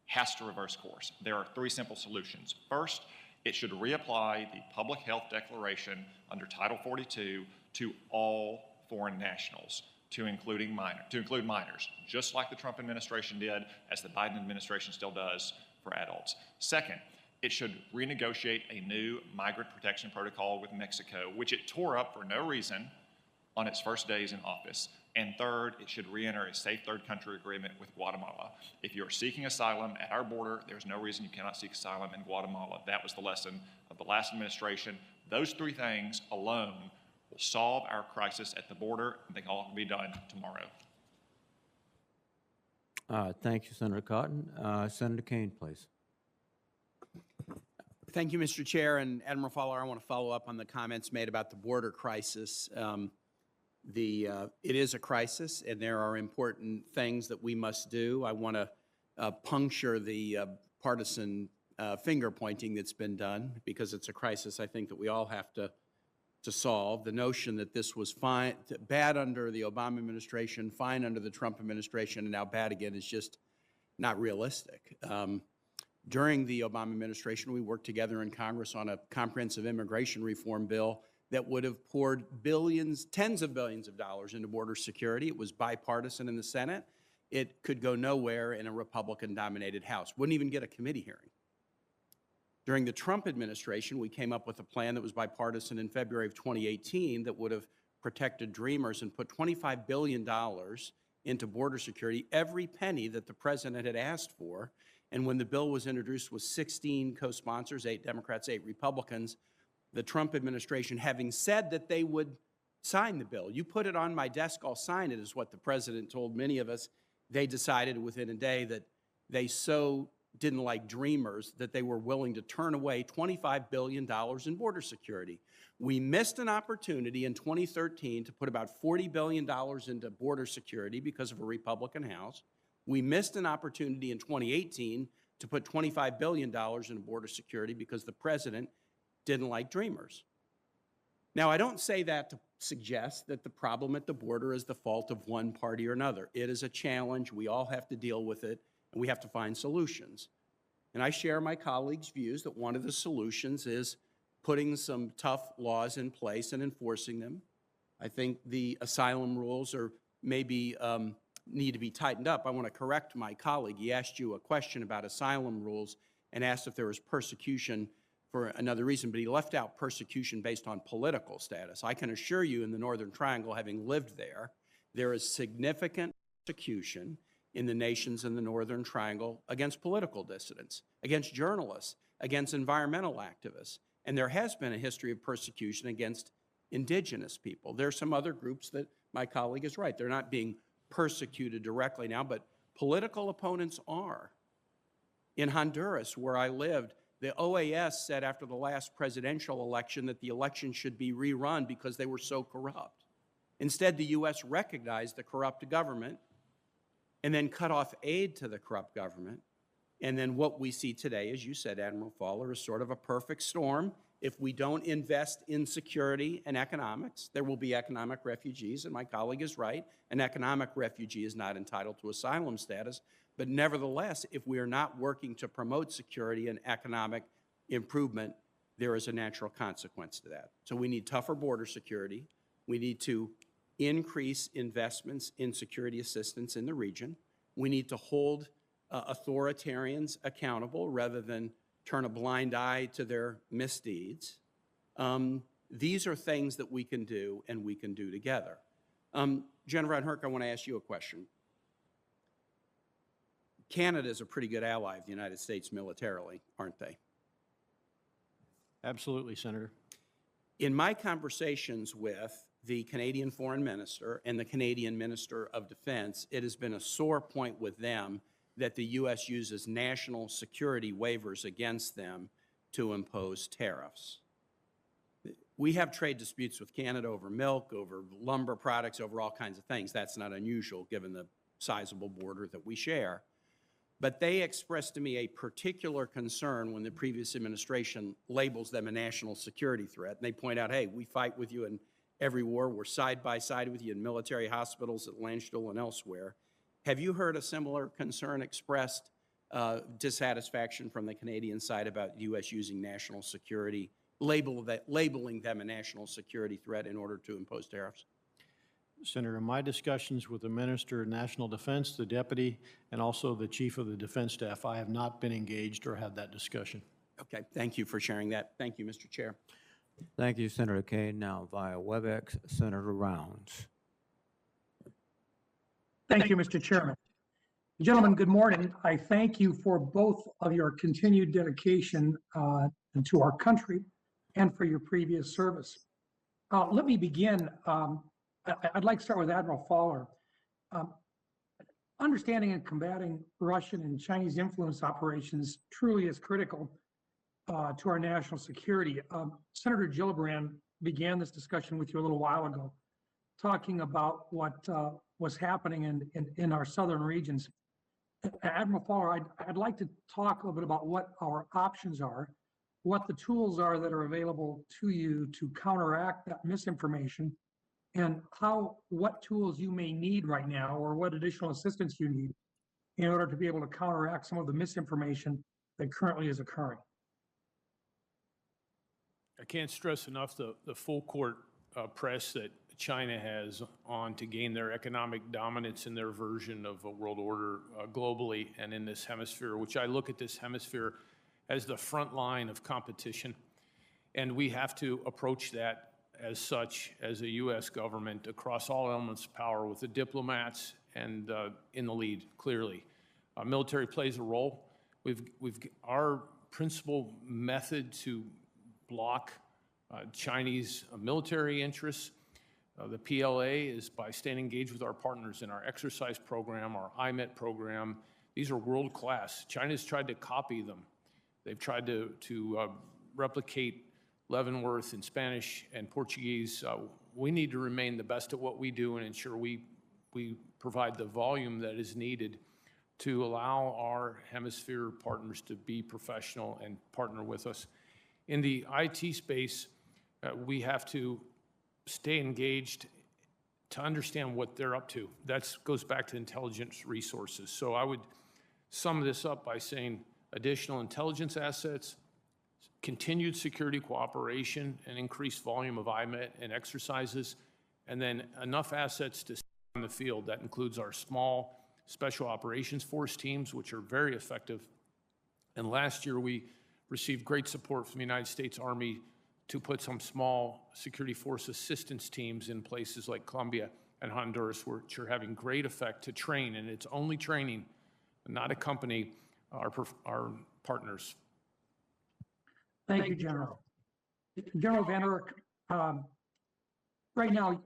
has to reverse course. There are three simple solutions. First, it should reapply the public health declaration under Title 42 to all foreign nationals, to include minors, just like the Trump administration did, as the Biden administration still does for adults. Second, it should renegotiate a new migrant protection protocol with Mexico, which it tore up for no reason on its first days in office. And third, it should re-enter a safe third country agreement with Guatemala. If you're seeking asylum at our border, there's no reason you cannot seek asylum in Guatemala. That was the lesson of the last administration. Those three things alone will solve our crisis at the border, and they can all be done tomorrow. Thank you, Senator Cotton. Senator Kane, please. Thank you, Mr. Chair. And Admiral Fowler, I want to follow up on the comments made about the border crisis. It is a crisis, and there are important things that we must do. I want to puncture the partisan finger-pointing that's been done, because it's a crisis I think that we all have to solve. The notion that this was bad under the Obama administration, fine under the Trump administration, and now bad again is just not realistic. During the Obama administration, we worked together in Congress on a comprehensive immigration reform bill that would have poured billions, tens of billions of dollars into border security. It was bipartisan in the Senate. It could go nowhere in a Republican-dominated House. Wouldn't even get a committee hearing. During the Trump administration, we came up with a plan that was bipartisan in February of 2018 that would have protected dreamers and put $25 billion into border security, every penny that the president had asked for. And when the bill was introduced with 16 co-sponsors, 8 Democrats, 8 Republicans, the Trump administration having said that they would sign the bill. You put it on my desk, I'll sign it, is what the president told many of us. They decided within a day that they so didn't like dreamers that they were willing to turn away $25 billion in border security. We missed an opportunity in 2013 to put about $40 billion into border security because of a Republican House. We missed an opportunity in 2018 to put $25 billion into border security because the president didn't like dreamers. Now, I don't say that to suggest that the problem at the border is the fault of one party or another. It is a challenge. We all have to deal with it, and we have to find solutions. And I share my colleagues' views that one of the solutions is putting some tough laws in place and enforcing them. I think the asylum rules are maybe need to be tightened up. I want to correct my colleague. He asked you a question about asylum rules and asked if there was persecution for another reason, but he left out persecution based on political status. I can assure you in the Northern Triangle, having lived there, there is significant persecution in the nations in the Northern Triangle against political dissidents, against journalists, against environmental activists. And there has been a history of persecution against indigenous people. There are some other groups that my colleague is right. They're not being persecuted directly now, but political opponents are. In Honduras, where I lived, the OAS said after the last presidential election that the election should be rerun because they were so corrupt. Instead, the U.S. recognized the corrupt government and then cut off aid to the corrupt government. And then what we see today, as you said, Admiral Fowler, is sort of a perfect storm. If we don't invest in security and economics, there will be economic refugees, and my colleague is right. An economic refugee is not entitled to asylum status. But nevertheless, if we are not working to promote security and economic improvement, there is a natural consequence to that. So we need tougher border security. We need to increase investments in security assistance in the region. We need to hold authoritarians accountable rather than turn a blind eye to their misdeeds. These are things that we can do and we can do together. General VanHerck, I want to ask you a question. Canada is a pretty good ally of the United States militarily, aren't they? Absolutely, Senator. In my conversations with the Canadian Foreign Minister and the Canadian Minister of Defense, it has been a sore point with them that the U.S. uses national security waivers against them to impose tariffs. We have trade disputes with Canada over milk, over lumber products, over all kinds of things. That's not unusual given the sizable border that we share. But they expressed to me a particular concern when the previous administration labels them a national security threat. And they point out, hey, we fight with you in every war. We're side by side with you in military hospitals at Landstuhl and elsewhere. Have you heard a similar concern expressed, dissatisfaction from the Canadian side about the U.S. using national security, labeling them a national security threat in order to impose tariffs? Senator, in my discussions with the Minister of National Defense, the Deputy, and also the Chief of the Defense Staff, I have not been engaged or had that discussion. Okay, thank you for sharing that. Thank you, Mr. Chair. Thank you, Senator Kane. Now via WebEx, Senator Rounds. Thank you, Mr. Chairman. Gentlemen, good morning. I thank you for both of your continued dedication to our country and for your previous service. Let me begin. I'd like to start with Admiral Fowler. Understanding and combating Russian and Chinese influence operations truly is critical to our national security. Senator Gillibrand began this discussion with you a little while ago, talking about what was happening in our southern regions. Admiral Fowler, I'd like to talk a little bit about what our options are, what the tools are that are available to you to counteract that misinformation, and what tools you may need right now or what additional assistance you need in order to be able to counteract some of the misinformation that currently is occurring. I can't stress enough the full court press that China has on to gain their economic dominance in their version of a world order globally and in this hemisphere, which I look at this hemisphere as the front line of competition. And we have to approach that as such as a U.S. government across all elements of power with the diplomats and in the lead, clearly. Military plays a role. Our principal method to block Chinese military interests. The PLA is by staying engaged with our partners in our exercise program, our IMET program. These are world-class. China's tried to copy them. They've tried to replicate Leavenworth in Spanish and Portuguese. We need to remain the best at what we do and ensure we provide the volume that is needed to allow our hemisphere partners to be professional and partner with us. In the IT space, we have to stay engaged to understand what they're up to. That goes back to intelligence resources. So I would sum this up by saying additional intelligence assets, continued security cooperation, and increased volume of IMET and exercises, and then enough assets to stay on the field. That includes our small special operations force teams, which are very effective. And last year, we received great support from the United States Army to put some small security force assistance teams in places like Colombia and Honduras, which are having great effect to train, and it's only training, not accompany our partners. Thank you, General. General VanHerck, right now,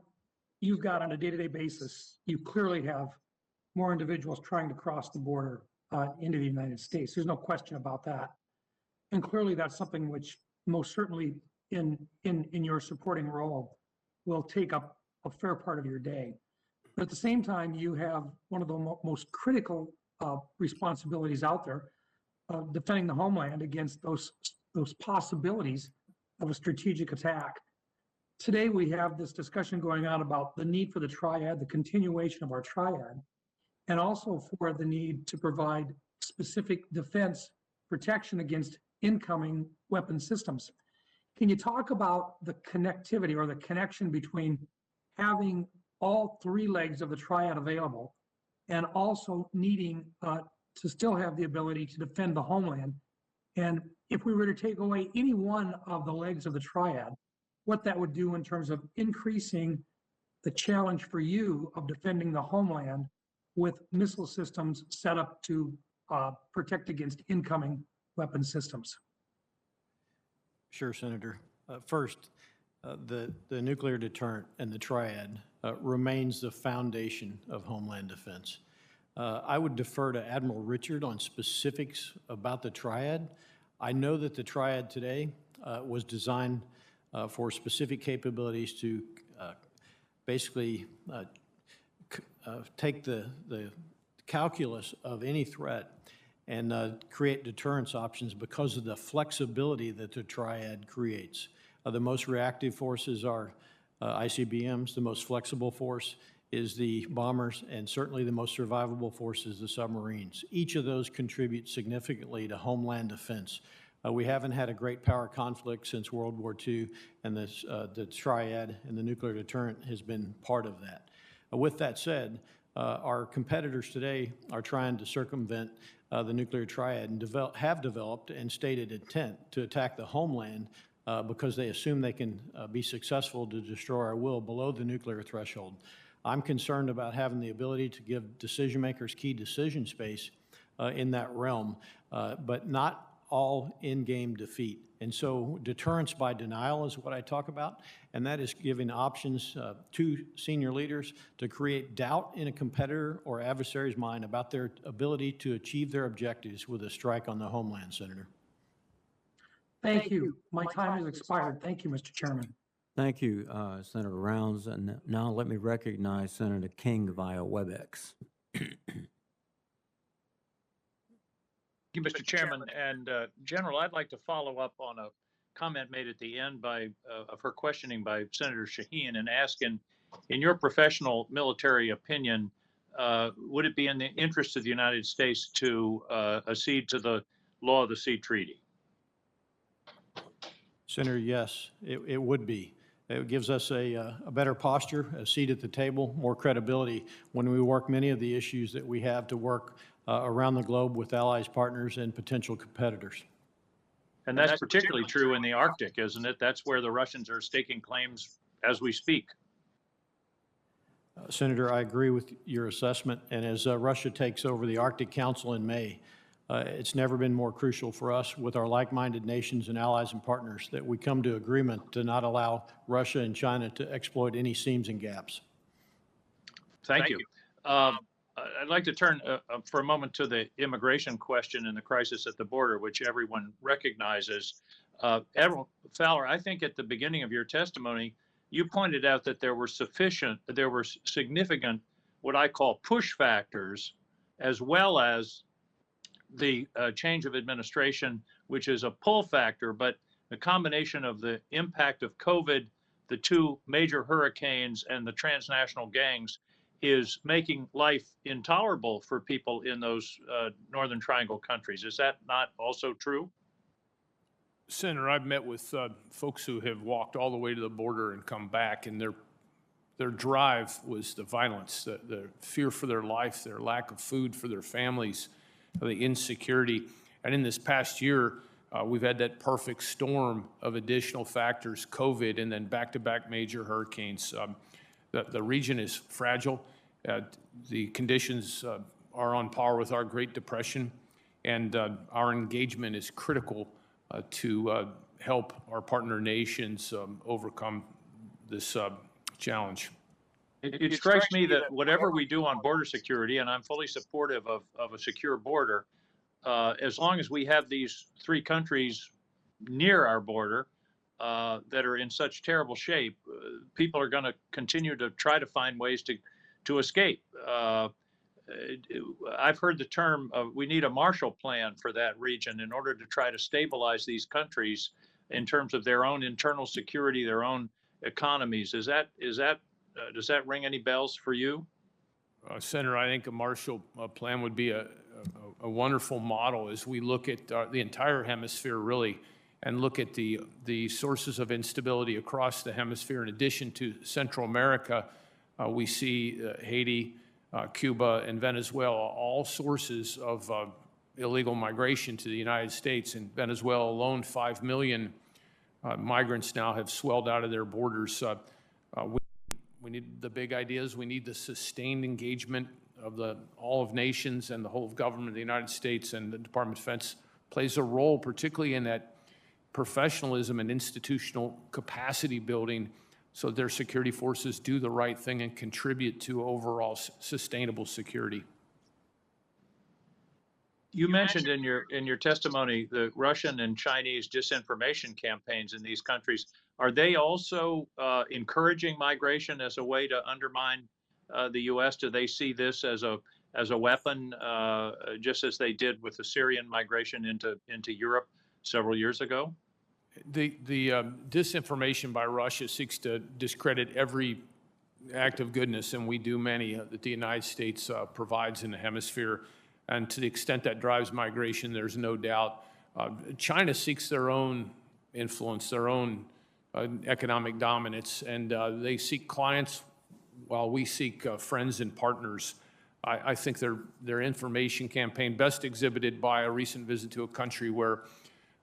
you've got on a day-to-day basis, you clearly have more individuals trying to cross the border into the United States. There's no question about that. And clearly that's something which most certainly in your supporting role will take up a fair part of your day. But at the same time, you have one of the most critical responsibilities out there, defending the homeland against those possibilities of a strategic attack. Today, we have this discussion going on about the need for the triad, the continuation of our triad, and also for the need to provide specific defense protection against incoming weapon systems. Can you talk about the connectivity or the connection between having all three legs of the triad available and also needing to still have the ability to defend the homeland? And if we were to take away any one of the legs of the triad, what that would do in terms of increasing the challenge for you of defending the homeland with missile systems set up to protect against incoming weapon systems? Sure, Senator. First, the nuclear deterrent and the triad remains the foundation of Homeland Defense. I would defer to Admiral Richard on specifics about the triad. I know that the triad today was designed for specific capabilities to basically take the calculus of any threat and create deterrence options because of the flexibility that the triad creates. The most reactive forces are ICBMs. The most flexible force is the bombers, and certainly the most survivable force is the submarines. Each of those contributes significantly to homeland defense. We haven't had a great power conflict since World War II, and the triad and the nuclear deterrent has been part of that. With that said, our competitors today are trying to circumvent the nuclear triad and have developed and stated intent to attack the homeland because they assume they can be successful to destroy our will below the nuclear threshold. I'm concerned about having the ability to give decision makers key decision space in that realm, but not all in-game defeat. And so deterrence by denial is what I talk about, and that is giving options to senior leaders to create doubt in a competitor or adversary's mind about their ability to achieve their objectives with a strike on the homeland, Senator. Thank you. My time has expired. Thank you, Mr. Chairman. Thank you, Senator Rounds. And now let me recognize Senator King via WebEx. Thank you, Mr. Chairman. And General, I'd like to follow up on a comment made at the end of her questioning by Senator Shaheen and asking, in your professional military opinion, would it be in the interest of the United States to accede to the Law of the Sea Treaty? Senator, yes, it would be. It gives us a better posture, a seat at the table, more credibility when we work many of the issues that we have to work around the globe with allies, partners, and potential competitors. And that's particularly true in the Arctic, isn't it? That's where the Russians are staking claims as we speak. Senator, I agree with your assessment. And as Russia takes over the Arctic Council in May, It's never been more crucial for us with our like-minded nations and allies and partners that we come to agreement to not allow Russia and China to exploit any seams and gaps. Thank you. I'd like to turn for a moment to the immigration question and the crisis at the border, which everyone recognizes. Admiral Fowler, I think at the beginning of your testimony, you pointed out that there were significant, what I call push factors, as well as the change of administration, which is a pull factor, but the combination of the impact of COVID, the two major hurricanes, and the transnational gangs is making life intolerable for people in those Northern Triangle countries. Is that not also true? Senator, I've met with folks who have walked all the way to the border and come back, and their drive was the violence, the fear for their life, their lack of food for their families, the insecurity. And in this past year, we've had that perfect storm of additional factors, COVID, and then back-to-back major hurricanes. The region is fragile. The conditions are on par with our Great Depression, and our engagement is critical to help our partner nations overcome this challenge. It strikes me that whatever we do on border security, and I'm fully supportive of a secure border, as long as we have these three countries near our border that are in such terrible shape, people are going to continue to try to find ways to escape. I've heard the term, we need a Marshall Plan for that region in order to try to stabilize these countries in terms of their own internal security, their own economies. Does that ring any bells for you? Senator, I think a Marshall Plan would be a wonderful model as we look at the entire hemisphere, really, and look at the sources of instability across the hemisphere. In addition to Central America, we see Haiti, Cuba, and Venezuela, all sources of illegal migration to the United States. In Venezuela alone, 5 million migrants now have swelled out of their borders. We need the big ideas. We need the sustained engagement of all of nations and the whole of government of the United States, and the Department of Defense plays a role, particularly in that professionalism and institutional capacity building, so their security forces do the right thing and contribute to overall sustainable security. You mentioned in your testimony the Russian and Chinese disinformation campaigns in these countries. Are they also encouraging migration as a way to undermine the U.S.? Do they see this as a weapon, just as they did with the Syrian migration into Europe several years ago? The disinformation by Russia seeks to discredit every act of goodness, and we do many that the United States provides in the hemisphere. And to the extent that drives migration, there's no doubt. China seeks their own influence, their own economic dominance, and they seek clients while we seek friends and partners. I think their information campaign best exhibited by a recent visit to a country where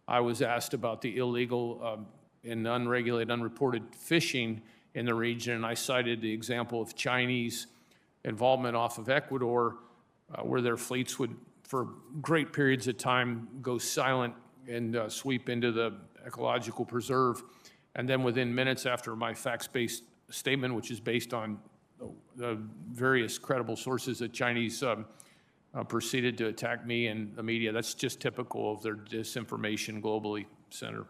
I was asked about the illegal and unregulated, unreported fishing in the region, and I cited the example of Chinese involvement off of Ecuador, where their fleets would, for great periods of time, go silent and sweep into the ecological preserve. And then within minutes after my facts-based statement, which is based on the various credible sources, the Chinese proceeded to attack me and the media. That's just typical of their disinformation globally, Senator.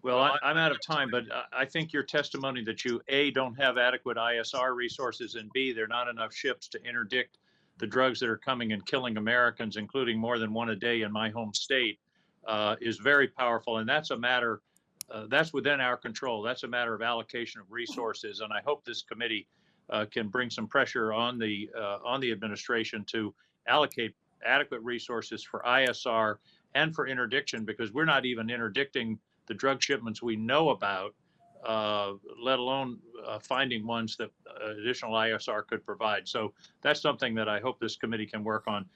Well, I'm out of time, but I think your testimony that you, A, don't have adequate ISR resources, and B, there are not enough ships to interdict the drugs that are coming and killing Americans, including more than one a day in my home state, is very powerful. And that's a matter, that's within our control. That's a matter of allocation of resources. And I hope this committee can bring some pressure on the administration to allocate adequate resources for ISR and for interdiction, because we're not even interdicting the drug shipments we know about, let alone finding ones that additional ISR could provide. So that's something that I hope this committee can work on.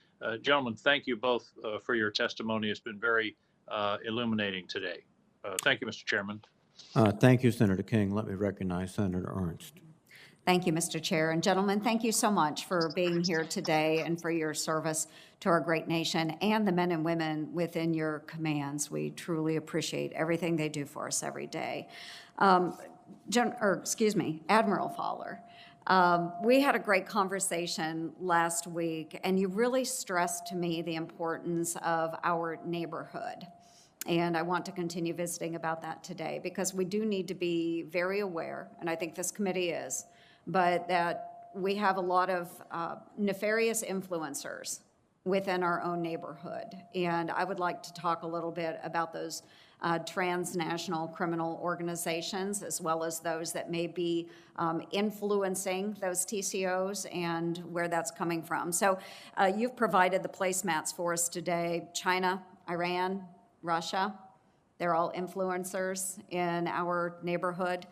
Gentlemen, thank you both for your testimony. It's been very illuminating today. Thank you, Mr. Chairman. Thank you, Senator King. Let me recognize Senator Ernst. Thank you, Mr. Chair. And gentlemen, thank you so much for being here today and for your service to our great nation and the men and women within your commands. We truly appreciate everything they do for us every day. Admiral Fowler, we had a great conversation last week, and you really stressed to me the importance of our neighborhood. And I want to continue visiting about that today because we do need to be very aware, and I think this committee is, but that we have a lot of nefarious influencers within our own neighborhood. And I would like to talk a little bit about those transnational criminal organizations, as well as those that may be influencing those TCOs and where that's coming from. So you've provided the placemats for us today. China, Iran, Russia, they're all influencers in our neighborhood.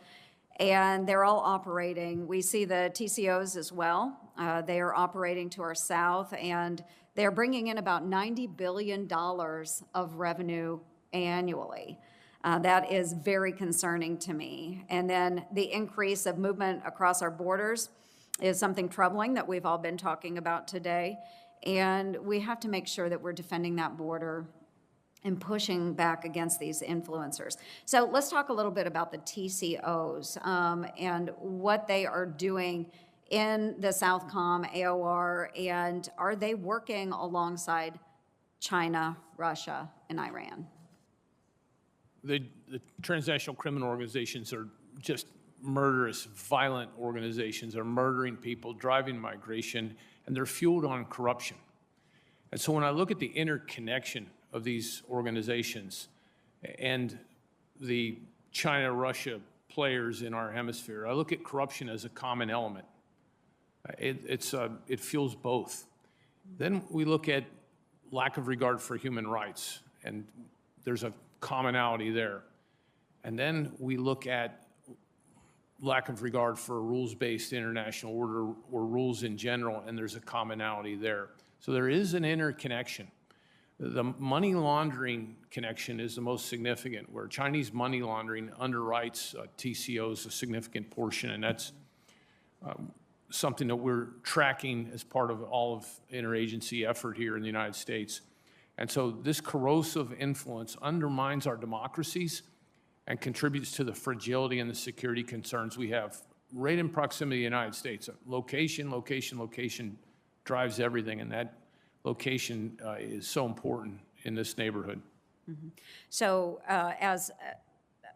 And they're all operating. We see the TCOs as well. They are operating to our south, and they're bringing in about $90 billion of revenue annually. That is very concerning to me. And then the increase of movement across our borders is something troubling that we've all been talking about today. And we have to make sure that we're defending that border and pushing back against these influencers. So let's talk a little bit about the TCOs and what they are doing in the Southcom AOR, and are they working alongside China, Russia, and Iran? The transnational criminal organizations are just murderous, violent organizations. They're murdering people, driving migration, and they're fueled on corruption. And so when I look at the interconnection of these organizations and the China-Russia players in our hemisphere, I look at corruption as a common element. It fuels both. Then we look at lack of regard for human rights, and there's a commonality there. And then we look at lack of regard for rules-based international order or rules in general, and there's a commonality there. So there is an interconnection. The money laundering connection is the most significant, where Chinese money laundering underwrites TCOs a significant portion, and that's something that we're tracking as part of all of interagency effort here in the United States. And so this corrosive influence undermines our democracies and contributes to the fragility and the security concerns we have right in proximity to the United States. Location, location, location drives everything, and that location is so important in this neighborhood. Mm-hmm. So as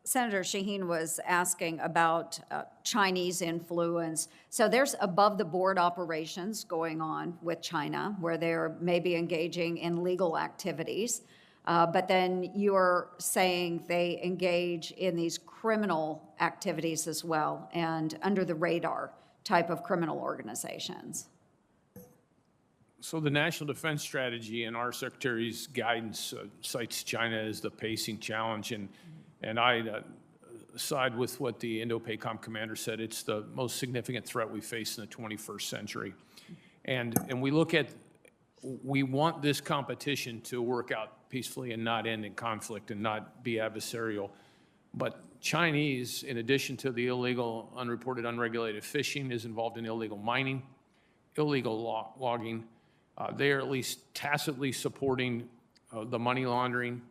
Senator Shaheen was asking about Chinese influence, so there's above-the-board operations going on with China where they're maybe engaging in legal activities, but then you're saying they engage in these criminal activities as well and under-the-radar type of criminal organizations. So the National Defense Strategy and our Secretary's guidance cites China as the pacing challenge, and I side with what the Indo-PACOM commander said. It's the most significant threat we face in the 21st century. And we want this competition to work out peacefully and not end in conflict and not be adversarial. But Chinese, in addition to the illegal, unreported, unregulated fishing, is involved in illegal mining, illegal logging. They are at least tacitly supporting the money laundering.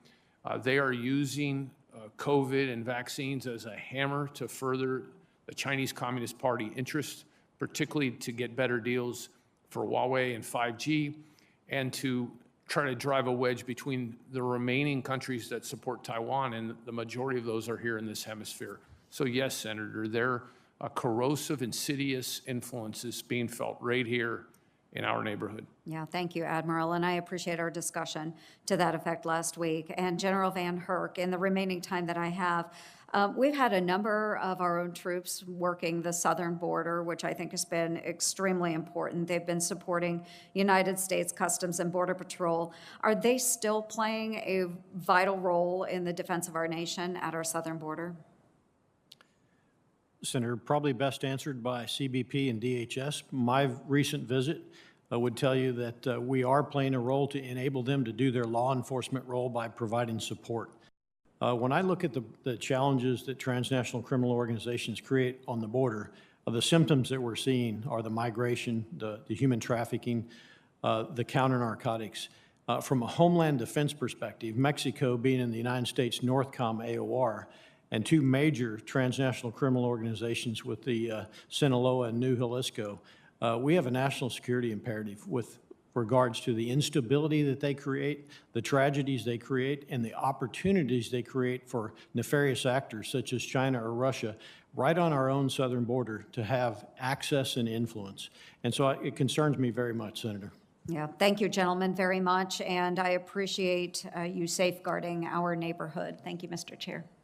They are using COVID and vaccines as a hammer to further the Chinese Communist Party interests, particularly to get better deals for Huawei and 5G, and to try to drive a wedge between the remaining countries that support Taiwan, and the majority of those are here in this hemisphere. So yes, Senator, there are corrosive, insidious influences being felt right here in our neighborhood. Yeah, thank you, Admiral, and I appreciate our discussion to that effect last week. And General VanHerck, in the remaining time that I have, we've had a number of our own troops working the southern border, which I think has been extremely important. They've been supporting United States Customs and Border Patrol. Are they still playing a vital role in the defense of our nation at our southern border? Senator, probably best answered by CBP and DHS. My recent visit would tell you that we are playing a role to enable them to do their law enforcement role by providing support. When I look at the challenges that transnational criminal organizations create on the border, The symptoms that we're seeing are the migration, the human trafficking, the counter-narcotics. From a homeland defense perspective, Mexico being in the United States NORTHCOM AOR, and two major transnational criminal organizations with the Sinaloa and New Jalisco, we have a national security imperative with regards to the instability that they create, the tragedies they create, and the opportunities they create for nefarious actors such as China or Russia right on our own southern border to have access and influence. And so it concerns me very much, Senator. Yeah, thank you, gentlemen, very much, and I appreciate you safeguarding our neighborhood. Thank you, Mr. Chair.